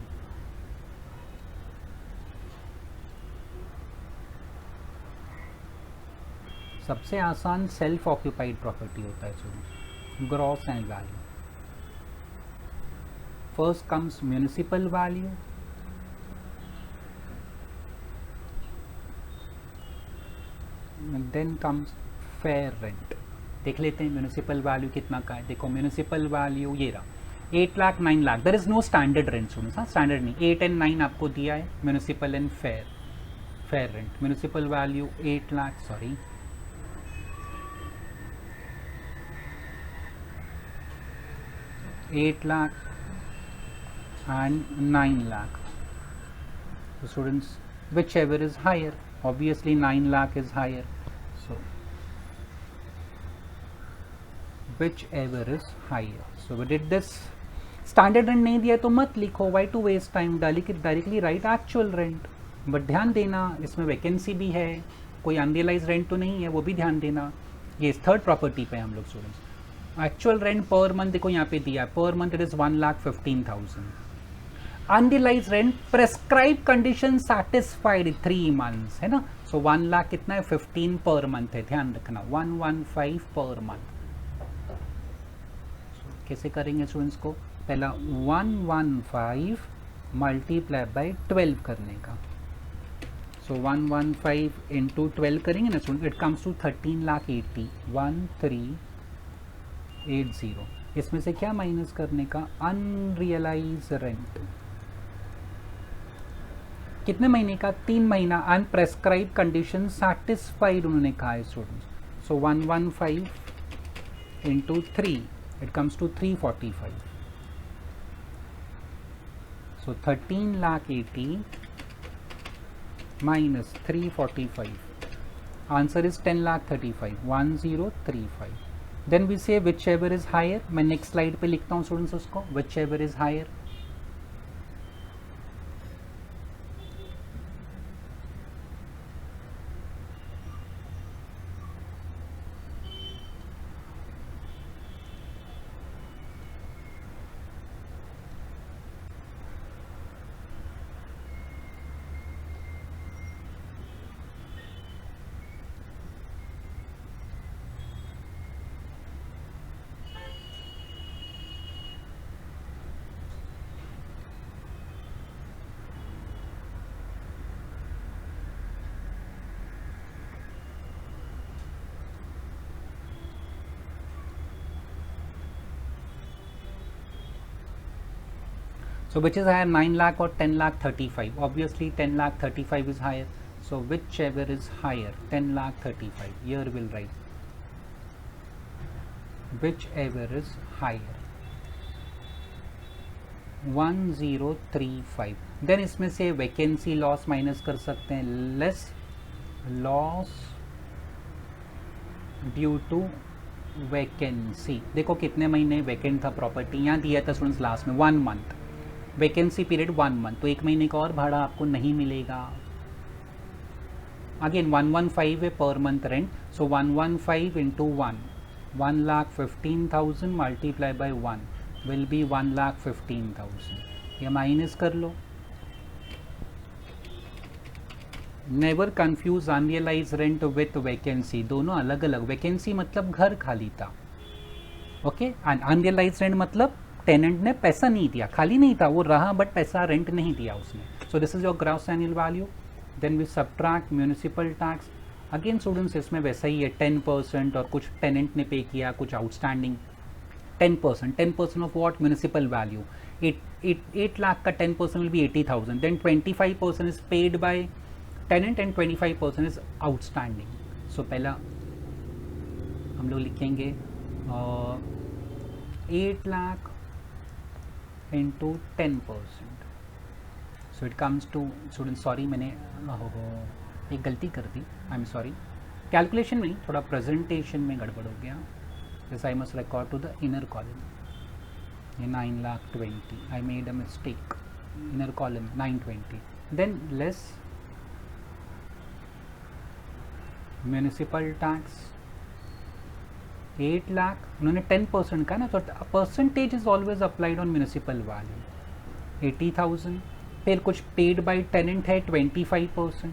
सबसे आसान सेल्फ ऑक्यूपाइड प्रॉपर्टी होता है students, gross annual value. First comes municipal value, and then comes fair rent. देख लेते हैं म्यूनिसिपल वैल्यू कितना का है। देखो म्यूनिसिपल वैल्यू ये रहा, 8 lakh 9 lakh. There is no standard rent students, हाँ स्टैंडर्ड नहीं, 8 and 9 आपको दिया है municipal and fair rent. Municipal value 8 lakh, sorry 8 lakh and 9 lakh. So students, whichever is higher, obviously 9 lakh is higher. So whichever is higher. So we did this. Standard rent नहीं दिया तो मत लिखो, why to waste time, directly right actual rent. But ध्यान देना इसमें vacancy भी है, कोई अनरियलाइज रेंट तो नहीं है, वो भी ध्यान देना। ये थर्ड प्रॉपर्टी पे हम लोग students. Actual rent per month देखो यहाँ पे दिया, per month it is 1,15,000। Unrealise rent prescribe condition satisfied 3 months है ना. सो 1 लाख कितना है 15 पर मंथ है, ध्यान रखना 115 पर मंथ. कैसे करेंगे स्टूडेंट्स को, पहला 115 मल्टीप्लाई बाई 12 करने का. सो 115 इंटू 12 करेंगे ना स्टूडेंट, इट कम्स टू 13,80,000 1380. इसमें से क्या माइनस करने का, अनरियलाइज रेंट कितने महीने का, 3 महीना. अनप्रेस्क्राइब कंडीशन सेटिस्फाइड उन्होंने कहा है students. So 115 into 3 it comes to 345. So 13,80,000 minus 345. Answer is 10,35,000 1035. Then we say whichever is higher. मैं next slide पे लिखता हूँ स्टूडेंट्स उसको, whichever is higher. So which is higher, 9 lakh or 10,35,000? Obviously 10,35,000 is higher. So whichever is higher, 10,35,000. Here we'll write whichever is higher 1035. Then इसमें से vacancy loss minus कर सकते हैं, less loss due to vacancy. देखो कितने महीने vacant था property, यहाँ दिया था स्टूडेंट्स लास्ट में 1 month. वैकेंसी पीरियड 1 month, तो 1 महीने का और भाड़ा आपको नहीं मिलेगा. अगेन 115 है per month rent. So 115 into 1,15,000 multiply by 1 will be 1,15,000. ये माइनस कर लो. Never confuse unrealised rent with vacancy, दोनों अलग अलग. वैकेंसी मतलब घर खाली था, ओके, एंड अनरियलाइज रेंट मतलब टेनेंट ने पैसा नहीं दिया, खाली नहीं था, वो रहा बट पैसा रेंट नहीं दिया उसने. So this is your gross annual value. Then we subtract municipal tax. Again students इसमें वैसा ही है, 10% और कुछ टेनेंट ने पे किया, कुछ outstanding. 10% of what, municipal value. 8 lakh का 10% will be 80,000. Then 25% is paid by tenant and 25% is outstanding. So पहला हम लोग लिखेंगे 8 lakh into 10%. So it comes to students, sorry मैंने एक गलती कर दी, आई एम सॉरी. कैलकुलेशन में थोड़ा प्रेजेंटेशन में गड़बड़ हो गया. This I must record to the inner column. ये 9,20,000 I made a mistake. Inner column 920. Then less municipal tax 8 lakh. उन्होंने 10% का ना, तो percentage is always applied on municipal value. 80,000. फिर कुछ पेड बाय टेनेंट है 25%,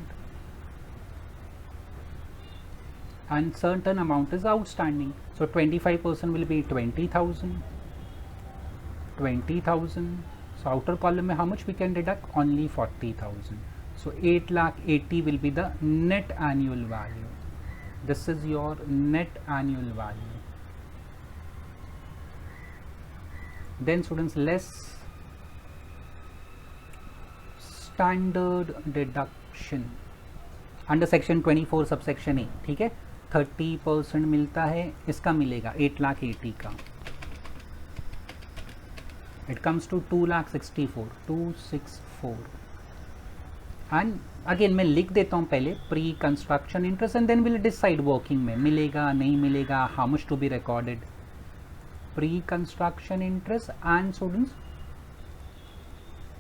and certain amount is outstanding. So 25% will be 20,000. 20,000. So outer column में how much we can deduct, only 40,000. So 8,80,000 will be the net annual value. This is your net annual value. Then students, less standard deduction under section 24 subsection A. ठीक है, 30% मिलता है, इसका मिलेगा 8,80,000 का. It comes to 2,64,264. And again मैं लिख देता हूँ पहले pre construction interest, and then will decide working में मिलेगा नहीं मिलेगा, how much to be recorded. Pre construction interest and students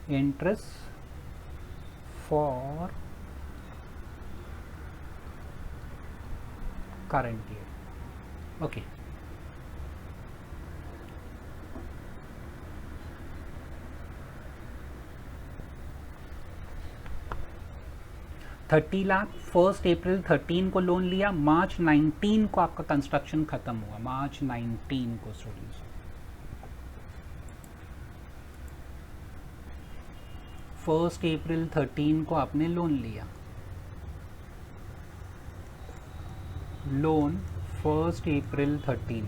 interest for current year. Okay, 30 lakh 1 April 13 को लोन लिया, मार्च 19 को आपका कंस्ट्रक्शन खत्म हुआ, मार्च 19 को स्टूडेंट्स। 1 अप्रैल 13 को आपने लोन लिया, loan 1 April 13,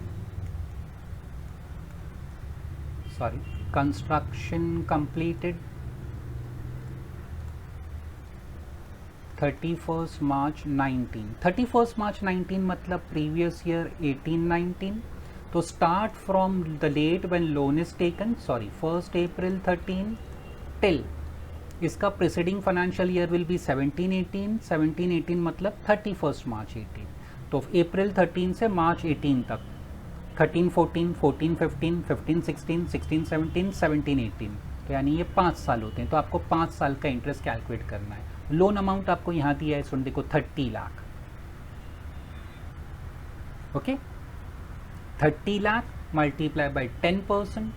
sorry, construction completed 31 March 19। 31 March 19 मतलब प्रीवियस ईयर 18-19, तो start from the date when loan is taken, sorry 1 April 13 till, इसका preceding financial year will be 17-18, 17-18 मतलब 31 मार्च 18, तो अप्रैल 13 से मार्च 18 तक 13-14, 14-15, 15-16, 16-17, 17-18, तो यानी ये 5 साल होते हैं। तो आपको 5 साल का इंटरेस्ट कैलकुलेट करना है। लोन अमाउंट आपको यहाँ दिया है, सुन देखो 30 lakh, okay, 30 lakh multiply by 10%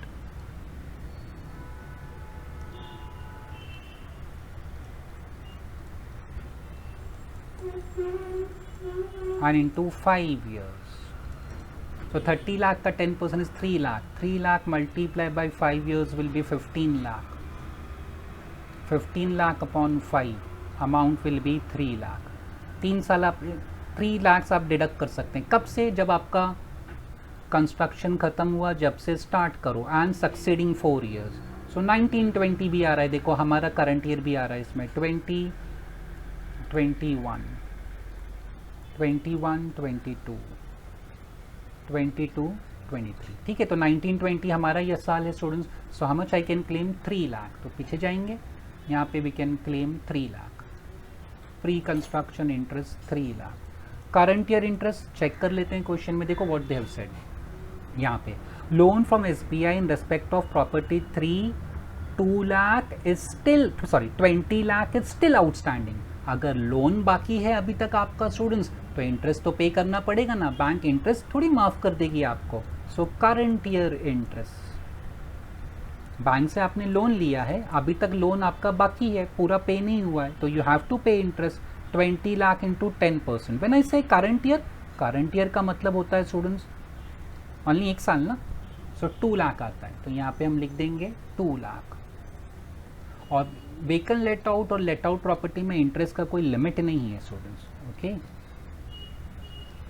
and into 5 years. So 30 lakh का 10% is 3 lakh. 3 lakh multiplied by 5 years will be 15 lakh. 15 lakh upon 5, amount will be 3 lakh. 3 साल आप 3 lakhs आप डिडक्ट कर सकते हैं। कब से? जब आपका कंस्ट्रक्शन खत्म हुआ, जब से स्टार्ट करो, एंड सक्सीडिंग 4 years. सो 1920 भी आ रहा है, देखो हमारा करंट ईयर भी आ रहा है इसमें, 20, 21, 21, 22, 22, 23, ठीक है। तो 1920 हमारा यह साल है students. So how much I can claim 3 lakh, तो पीछे जाएंगे, यहाँ पे we can claim 3 lakh, pre construction interest 3 lakh. Current year interest check कर लेते हैं क्वेश्चन में, देखो व्हाट दे हैव सेड यहाँ पे, loan from SBI in respect of property 2 lakh is still, sorry 20 lakh is still outstanding. अगर लोन बाकी है अभी तक आपका स्टूडेंट्स, तो इंटरेस्ट तो पे करना पड़ेगा ना, बैंक इंटरेस्ट थोड़ी माफ कर देगी आपको। सो करंट ईयर इंटरेस्ट, बैंक से आपने लोन लिया है, अभी तक लोन आपका बाकी है, पूरा पे नहीं हुआ है, तो यू हैव टू पे interest 20 lakh into 10%। When I से करंट ईयर का मतलब होता है स्टूडेंट्स ओनली 1 साल ना, सो 2 लाख आता है, तो यहाँ पे हम लिख देंगे 2 लाख। और वेकन लेट आउट और लेट आउट प्रॉपर्टी में इंटरेस्ट का कोई लिमिट नहीं है students, okay.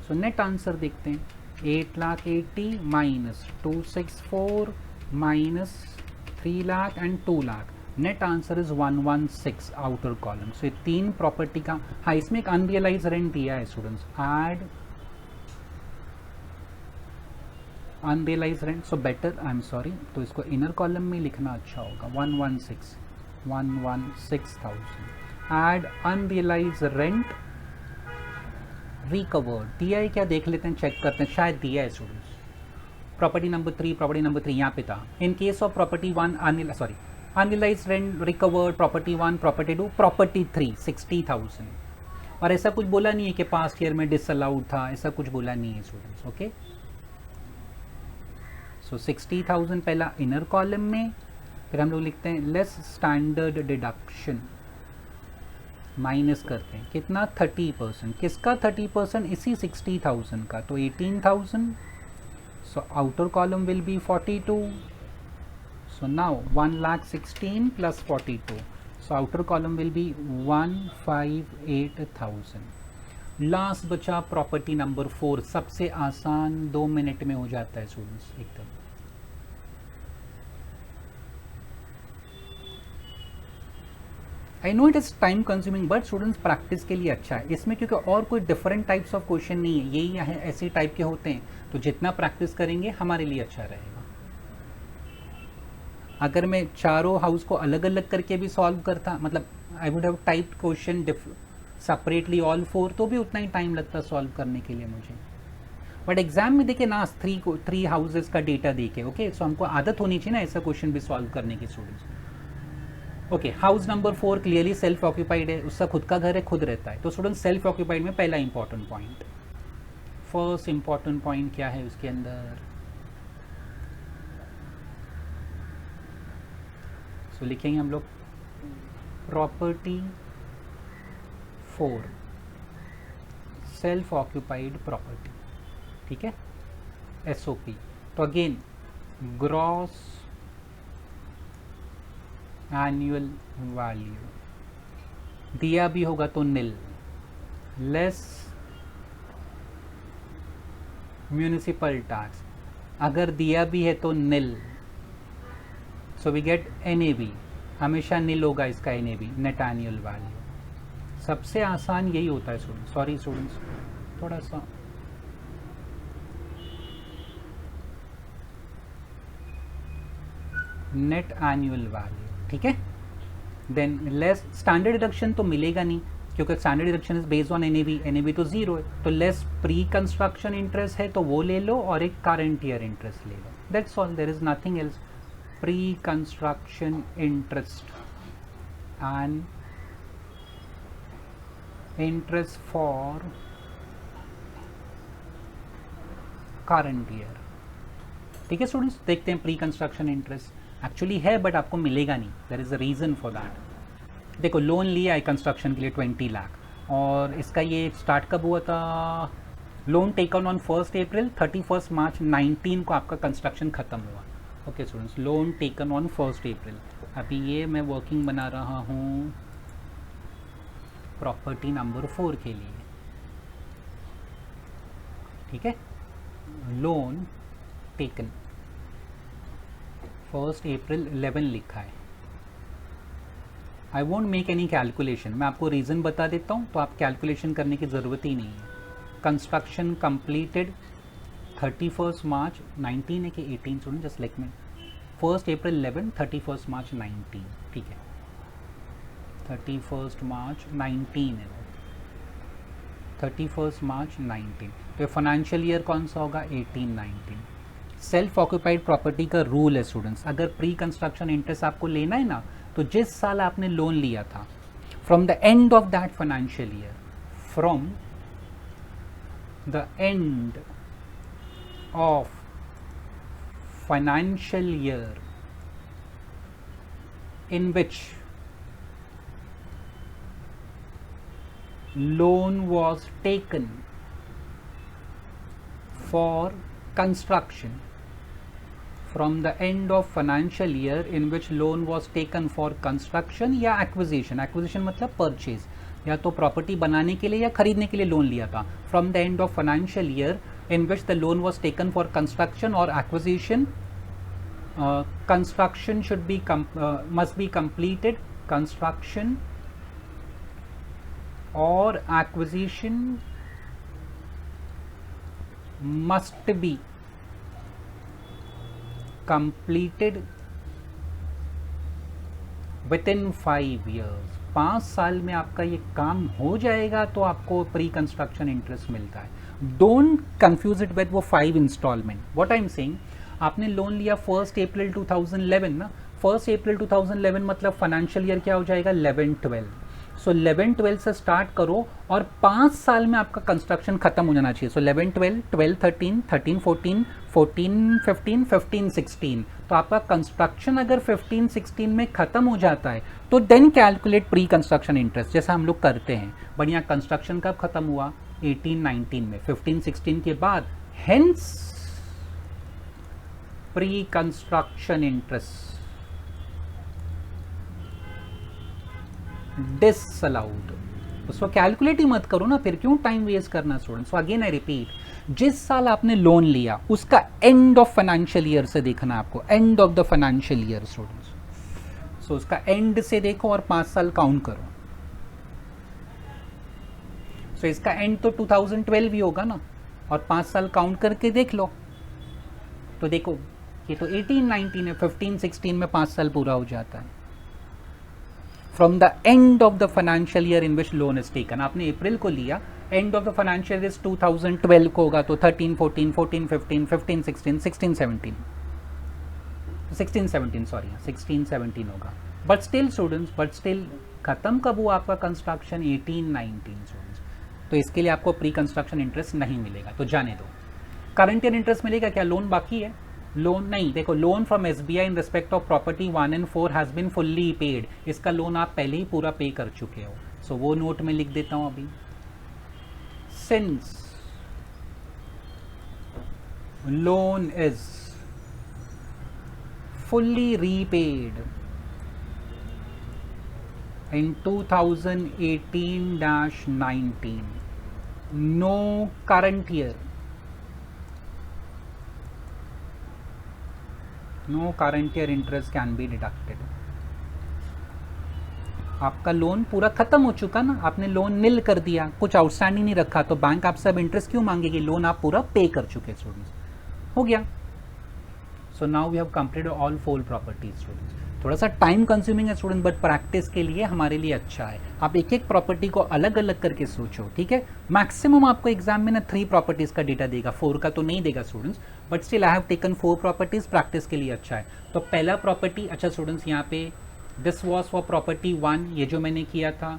So net answer देखते हैं, 8,80,000 minus 264 minus 3 lakh and 2 lakh, net answer is 116 outer column. So ये 3 प्रॉपर्टी का, हाँ इसमें एक अनरियलाइज रेंट दिया है students, add unrealise rent, so better, I am sorry, तो इसको इनर कॉलम में लिखना अच्छा होगा, 116,000 एड अनरियलाइज रेंट रिकवर्ड, दिया है क्या देख लेते हैं, चेक करते हैं, शायद दिया है स्टूडेंट्स। प्रॉपर्टी नंबर 3 यहाँ पे था, इन case of property 1 sorry unrealise rent recovered, property 1, property 2, property 3 60,000, और ऐसा कुछ बोला नहीं है कि पास्ट ईयर में डिसअलाउड था, ऐसा कुछ बोला नहीं है स्टूडेंट्स, ओके। सो 60,000 पहला इनर कॉलम में, फिर हम लोग लिखते हैं लेस स्टैंडर्ड डिडक्शन, माइनस करते हैं कितना 30%, किसका 30%, इसी 60,000 का, तो 18,000, सो outer column will be 42, so now 1,16,000 plus 42, so outer column will be 158,000। Last बचा प्रॉपर्टी नंबर 4, सबसे आसान, 2 मिनट में हो जाता है स्टूडेंट्स एकदम। I know it is time consuming, but students practice के लिए अच्छा है इसमें, क्योंकि और कोई डिफरेंट टाइप्स ऑफ क्वेश्चन नहीं है, यही है ऐसे टाइप के होते हैं, तो जितना प्रैक्टिस करेंगे हमारे लिए अच्छा रहेगा। अगर मैं चारों हाउस को अलग अलग करके भी सॉल्व करता, मतलब I would have typed question separately all 4, तो भी उतना ही टाइम लगता सॉल्व करने के लिए मुझे। बट एग्जाम में देखे ना 3 हाउसेज का डेटा देखे, ओके, सो हमको आदत होनी चाहिए ना ऐसा क्वेश्चन भी सॉल्व करने की students. Okay, house number 4 clearly self occupied है, उसका खुद का घर है, खुद रहता है, तो स्टूडेंट सेल्फ ऑक्यूपाइड में पहला important point, first important point क्या है उसके अंदर, सो लिखेंगे हम लोग प्रॉपर्टी 4 सेल्फ ऑक्यूपाइड प्रॉपर्टी, ठीक है, SOP। तो अगेन ग्रॉस एनुअल वैल्यू दिया भी होगा तो निल, लेस म्यूनिसिपल टैक्स, अगर दिया भी है तो निल, सो वी गेट NAV, हमेशा निल होगा इसका NAV, नेट एनुअल वैल्यू। सबसे आसान यही होता है स्टूडेंट्स, सॉरी स्टूडेंट्स थोड़ा सा नेट एनुअल वैल्यू, ठीक है। देन लेस स्टैंडर्ड डिडक्शन तो मिलेगा नहीं क्योंकि standard deduction is based on NAV तो जीरो है, तो लेस प्री कंस्ट्रक्शन इंटरेस्ट है तो वो ले लो और एक करंट ईयर इंटरेस्ट ले लो, that's all, there is nothing else. Pre construction interest and interest for current year, ठीक है स्टूडेंट्स। देखते हैं प्री कंस्ट्रक्शन इंटरेस्ट एक्चुअली है बट आपको मिलेगा नहीं, there is a reason for that. देखो लोन लिया है कंस्ट्रक्शन के लिए 20 लाख, और इसका ये स्टार्ट कब हुआ था, loan taken on 1 April, 31 March 19 को आपका कंस्ट्रक्शन खत्म हुआ। Okay students, loan taken on 1 अप्रैल। अभी ये मैं वर्किंग बना रहा हूँ प्रॉपर्टी नंबर 4 के लिए, ठीक है। लोन टेकन 1 अप्रैल 11 लिखा है। I won't make any calculation, मैं आपको रीज़न बता देता हूँ तो आप कैलकुलेशन करने की ज़रूरत ही नहीं है। कंस्ट्रक्शन कंप्लीटेड 31 मार्च 19 है कि 18 स्टूडेंट, जस्ट लाइक में 1 अप्रैल 11, 31 मार्च 19, ठीक है, 31 मार्च 19 है, 31 मार्च 19, तो फाइनेंशियल ईयर कौन सा होगा, 18-19। सेल्फ ऑक्यूपाइड प्रॉपर्टी का रूल है स्टूडेंट्स, अगर प्री कंस्ट्रक्शन इंटरेस्ट आपको लेना है ना, तो जिस साल आपने लोन लिया था, from the end of that financial year, from the end of financial year in which loan was taken for construction, from the end of financial year in which loan was taken for construction या acquisition, acquisition मतलब purchase, या तो property बनाने के लिए या खरीदने के लिए लोन लिया था, from the end of financial year in which the loan was taken for construction or acquisition, construction should be must be completed, construction or acquisition must be completed within 5 years। 5 साल में आपका ये काम हो जाएगा तो आपको प्री कंस्ट्रक्शन इंटरेस्ट मिलता है। डोंट कंफ्यूज इट विद वो 5 instalment. What I am saying, आपने लोन लिया 1 अप्रैल 2011 ना, 1 अप्रैल 2011 मतलब फाइनेंशियल ईयर क्या हो जाएगा, 11-12। सो 11-12 से स्टार्ट करो और 5 साल में आपका कंस्ट्रक्शन खत्म हो जाना चाहिए। सो 11-12, 12-13, 13-14, 14-15, 15-16, तो आपका कंस्ट्रक्शन अगर 15-16 में खत्म हो जाता है तो then calculate pre construction interest, जैसा हम लोग करते हैं। बट यहाँ कंस्ट्रक्शन कब खत्म हुआ, 18-19 में, 15-16 के बाद, hence pre construction interest disallowed. उसको कैलकुलेट ही मत करो ना, फिर क्यों टाइम वेस्ट करना students. So again I repeat, जिस साल आपने लोन लिया उसका एंड ऑफ फाइनेंशियल ईयर से देखना है आपको, end of the financial year students. So उसका एंड से देखो और 5 साल काउंट करो। सो इसका एंड तो 2012 ही होगा ना, और 5 साल काउंट करके देख लो, तो देखो ये तो 18-19 है, 15-16 में 5 साल पूरा हो जाता है। From the end of the financial year in which loan is taken, आपने अप्रैल को लिया, and of the financial year 2012 को होगा तो 13-14, 14-15, 15-16, 16-17, 16-17 सॉरी 16-17 होगा। But still students, but still खत्म कब हुआ आपका कंस्ट्रक्शन, 18-19 स्टूडेंट्स। तो इसके लिए आपको प्री कंस्ट्रक्शन इंटरेस्ट नहीं मिलेगा, तो जाने दो। करंट ईयर इंटरेस्ट मिलेगा क्या, लोन बाकी है, लोन नहीं, देखो loan from SBI in respect of property 1 and 4 has been fully paid, इसका लोन आप पहले ही पूरा पे कर चुके हो। सो वो नोट में लिख देता हूं अभी, since loan is fully repaid in 2018-19, no current year interest can be deducted. आपका लोन पूरा खत्म हो चुका ना, आपने लोन निल कर दिया, कुछ आउटस्टैंडिंग नहीं रखा, तो बैंक आपसे अब इंटरेस्ट क्यों मांगेगी? लोन आप पूरा पे कर चुके स्टूडेंट्स, हो गया. So now we have completed all 4 properties students. थोड़ा सा टाइम कंज्यूमिंग है स्टूडेंट, बट प्रैक्टिस के लिए हमारे लिए अच्छा है. आप एक एक प्रॉपर्टी को अलग अलग करके सोचो, ठीक है. मैक्सिमम आपको एग्जाम में ना 3 प्रॉपर्टीज का डेटा देगा, 4 का तो नहीं देगा students, but still I have taken 4 properties, practice के लिए अच्छा है. तो पहला प्रॉपर्टी, अच्छा स्टूडेंट्स यहाँ पे दिस वॉज फॉर प्रॉपर्टी 1, ये जो मैंने किया था,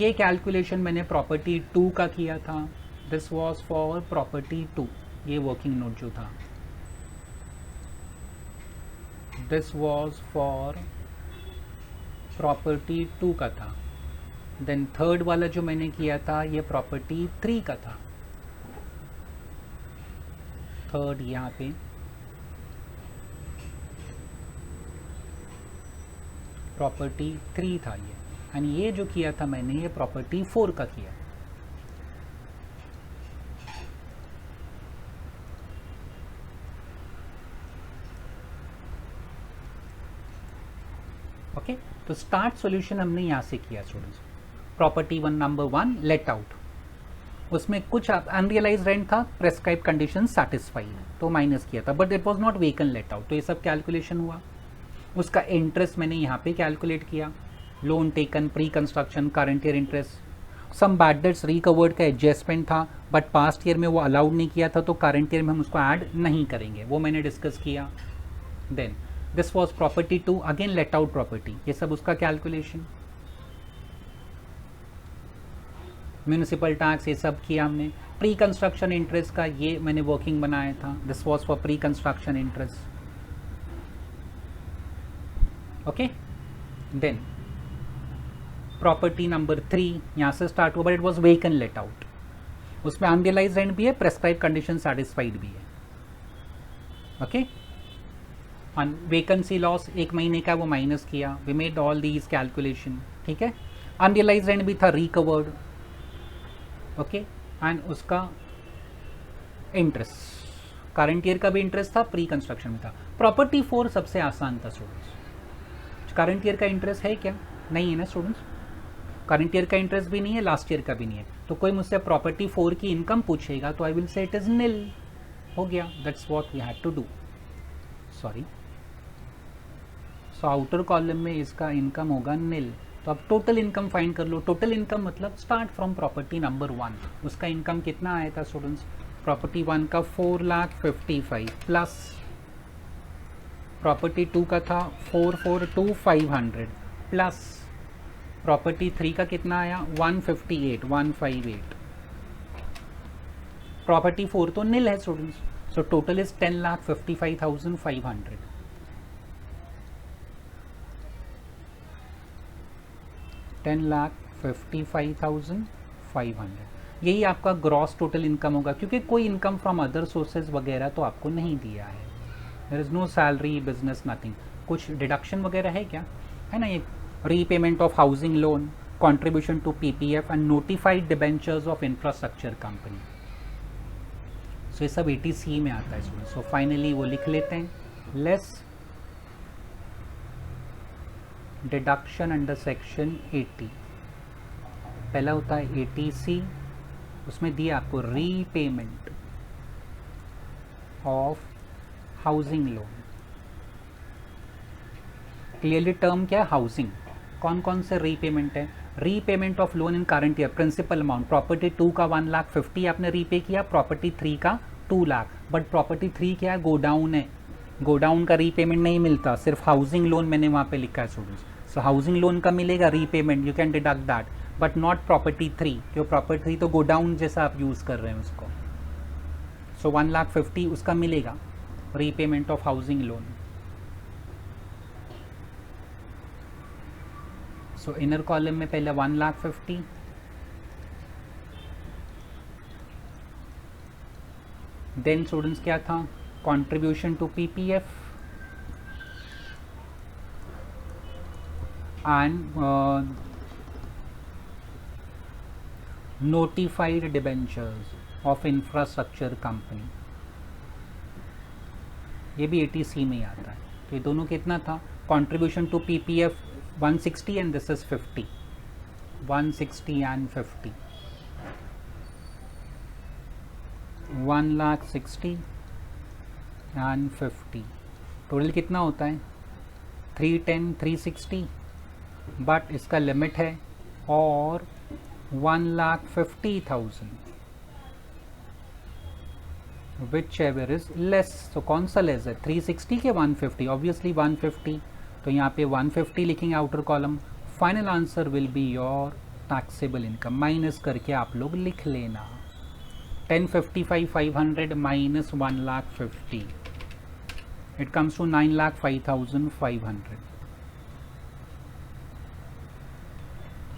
ये कैलकुलेशन मैंने प्रॉपर्टी 2 का किया था. दिस वॉज फॉर प्रॉपर्टी 2, ये वर्किंग नोट जो था, दिस वॉज फॉर प्रॉपर्टी 2 का था. देन थर्ड वाला जो मैंने किया था ये प्रॉपर्टी 3 का था. थर्ड यहाँ पे प्रॉपर्टी 3 था ये, एंड ये जो किया था मैंने ये प्रॉपर्टी 4 का किया. ओके, तो स्टार्ट सॉल्यूशन हमने यहाँ से किया students. Property 1 number 1 let out, उसमें कुछ अनरियलाइज रेंट था, प्रेस्क्राइब कंडीशन सेटिस्फाइड, तो माइनस किया था, but it was not woken let out, तो ये सब कैलकुलेशन हुआ. उसका इंटरेस्ट मैंने यहाँ पे कैलकुलेट किया, loan taken, pre construction, current year interest. Some bad debts recovered का एडजस्टमेंट था, बट पास्ट ईयर में वो अलाउड नहीं किया था, तो करंट ईयर में हम उसको ऐड नहीं करेंगे, वो मैंने डिस्कस किया. Then this was property 2, again let out property, ये सब उसका कैलकुलेशन. म्यूनिसिपल टैक्स ये सब किया हमने. प्री कंस्ट्रक्शन इंटरेस्ट का ये मैंने वर्किंग बनाया था, this was for pre construction interest. Okay, then property number 3 यहाँ से स्टार्ट हुआ, but it was vacant let out, उसमें अनरियलाइज रेंट भी है, प्रेस्क्राइब कंडीशन सेटिस्फाइड भी है. ओके, वेकेंसी लॉस 1 महीने का वो माइनस किया, we made all these calculation, ठीक है. अनरियलाइज रेंट भी था रिकवर्ड, ओके, एंड उसका इंटरेस्ट, करंट ईयर का भी इंटरेस्ट था, प्री कंस्ट्रक्शन में था. प्रॉपर्टी 4 सबसे आसान था स्टूडेंट्स. करंट ईयर का इंटरेस्ट है क्या? नहीं है ना स्टूडेंट्स, करंट ईयर का इंटरेस्ट भी नहीं है, लास्ट ईयर का भी नहीं है, तो कोई मुझसे प्रॉपर्टी 4 की इनकम पूछेगा तो I will say it is nil, हो गया. That's what we had to do. Sorry, so outer column में इसका इनकम होगा निल. तो अब टोटल इनकम फाइंड कर लो. टोटल इनकम मतलब स्टार्ट फ्रॉम प्रॉपर्टी नंबर 1, उसका इनकम कितना आया था स्टूडेंट्स? प्रॉपर्टी 1 का 4,55,000 प्लस प्रॉपर्टी 2 का था 442,500 प्लस प्रॉपर्टी 3 का कितना आया 158. प्रॉपर्टी 4 तो निल है स्टूडेंट्स, सो टोटल इज 10,55,500. $10,55,500 यही आपका ग्रॉस टोटल इनकम होगा, क्योंकि कोई इनकम फ्रॉम अदर सोर्सेज वगैरह तो आपको नहीं दिया है. There is no salary, business, nothing. कुछ डिडक्शन वगैरह है क्या? है ना, ये repayment of housing loan, contribution to PPF and notified debentures of infrastructure company. So ये सब 80C में आता है. सो फाइनली वो लिख लेते हैं, लेस डिडक्शन अंडर सेक्शन 80. पहला होता है 80C, उसमें दिया आपको repayment of housing loan. Clearly term क्या है? हाउसिंग. कौन कौन से रीपेमेंट है? Repayment of loan in current year, principal amount. Property 2 का 1,50,000 आपने रीपे किया, प्रॉपर्टी 3 का 2 लाख. बट प्रॉपर्टी 3 क्या है? गोडाउन है, गोडाउन का रीपेमेंट नहीं मिलता, सिर्फ हाउसिंग लोन मैंने वहाँ पे लिखा है स्टूडेंट्स. सो हाउसिंग लोन का मिलेगा repayment, you can deduct that, but not property 3, क्यों? प्रॉपर्टी 3 तो गोडाउन जैसा आप यूज़ कर रहे हैं उसको. सो 1,50,000 उसका मिलेगा repayment of housing loan. So inner column में पहले 1,50,000, देन स्टूडेंट्स क्या था, contribution to PPF and notified debentures of infrastructure company, ये भी 80C में ही आता है। तो ये दोनों कितना था, contribution to PPF 160 and this is 50, 160 and 50, 1,60,000 and 50, total कितना होता है 310, 360, बट इसका लिमिट है और 1,50,000 विच एवर इज लेस। तो कौन सा लेस है, 360 के 150, ऑब्वियसली 150, तो यहाँ पे 150 लिखेंगे outer column. Final answer will be your taxable income, minus करके आप लोग लिख लेना 1055,500 minus 1,50,000, it comes to 9,05,500।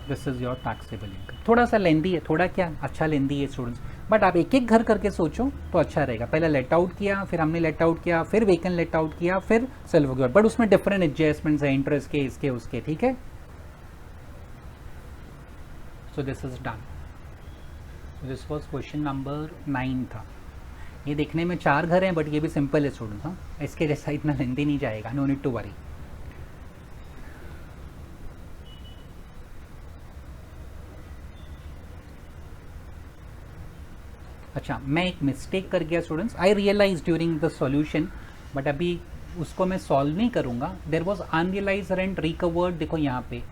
This is your taxable income. थोड़ा सा लेंदी है, थोड़ा क्या अच्छा लेंदी है स्टूडेंट्स, बट आप एक एक घर करके सोचो तो अच्छा रहेगा। पहले लेट आउट किया, फिर हमने लेट आउट किया, फिर वेकेंट लेट आउट किया, फिर सेल्फ अक्योर्ड, बट उसमें डिफरेंट एडजस्टमेंट्स है, इंटरेस्ट के, इसके उसके, ठीक है। सो this is done. This was question number 9 था। ये देखने में 4 घर हैं बट ये भी सिंपल है स्टूडेंट्स, हाँ, इसके जैसा इतना लेंदी नहीं जाएगा, नो नीड टू वरी। अच्छा, मैं एक मिस्टेक कर गया students, I realise during the solution, but अभी उसको मैं सॉल्व नहीं करूंगा। There was unrealised rent recovered, देखो यहाँ पे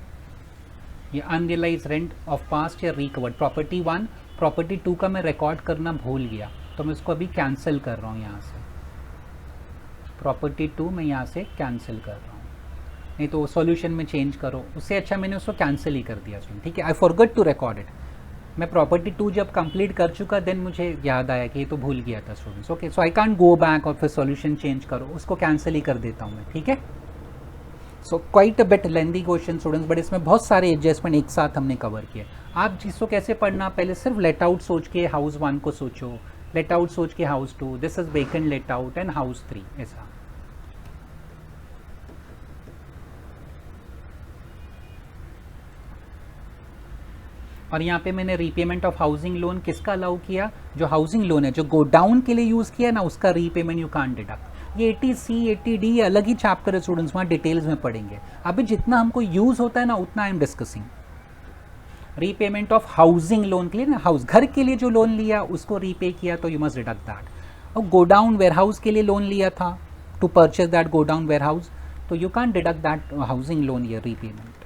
ये अनरियलाइज रेंट ऑफ पास्ट या रिकवर्ड, प्रॉपर्टी 1, प्रॉपर्टी 2 का मैं रिकॉर्ड करना भूल गया, तो मैं इसको अभी कैंसिल कर रहा हूँ यहाँ से। प्रॉपर्टी 2 मैं यहाँ से कैंसिल कर रहा हूँ, नहीं तो सॉल्यूशन में चेंज करो, उससे अच्छा मैंने उसको कैंसिल ही कर दिया स्टूडेंट, ठीक है। I forgot to record it. मैं प्रॉपर्टी 2 जब कंप्लीट कर चुका देन मुझे याद आया कि ये तो भूल गया था students, okay. So I can't go back और फिर सॉल्यूशन चेंज करो, उसको कैंसिल ही कर देता हूँ मैं, ठीक है। So quite a bit lengthy question students, but इसमें बहुत सारे एडजस्टमेंट एक साथ हमने कवर किए। आप जिसको कैसे पढ़ना, पहले सिर्फ लेट आउट सोच के हाउस 1 को सोचो, लेट आउट सोच के house 2, this is vacant let out and house 3, ऐसा। और यहाँ पे मैंने रीपेमेंट ऑफ हाउसिंग लोन किसका अलाउ किया, जो हाउसिंग लोन है जो गो डाउन के लिए यूज किया ना, उसका रीपेमेंट यू कांट डिडक्ट। ये 80C 80D ये अलग ही चैप्टर है स्टूडेंट्स, वहाँ डिटेल्स में पढ़ेंगे। अभी जितना हमको यूज होता है ना उतना I am discussing. Repayment of housing loan के लिए ना, हाउस घर के लिए जो लोन लिया उसको रीपे किया तो यू मस्ट डिडक्ट दैट। और गो डाउन वेयर हाउस के लिए लोन लिया था to purchase that godown warehouse, तो you can't deduct that housing loan या रीपेमेंट।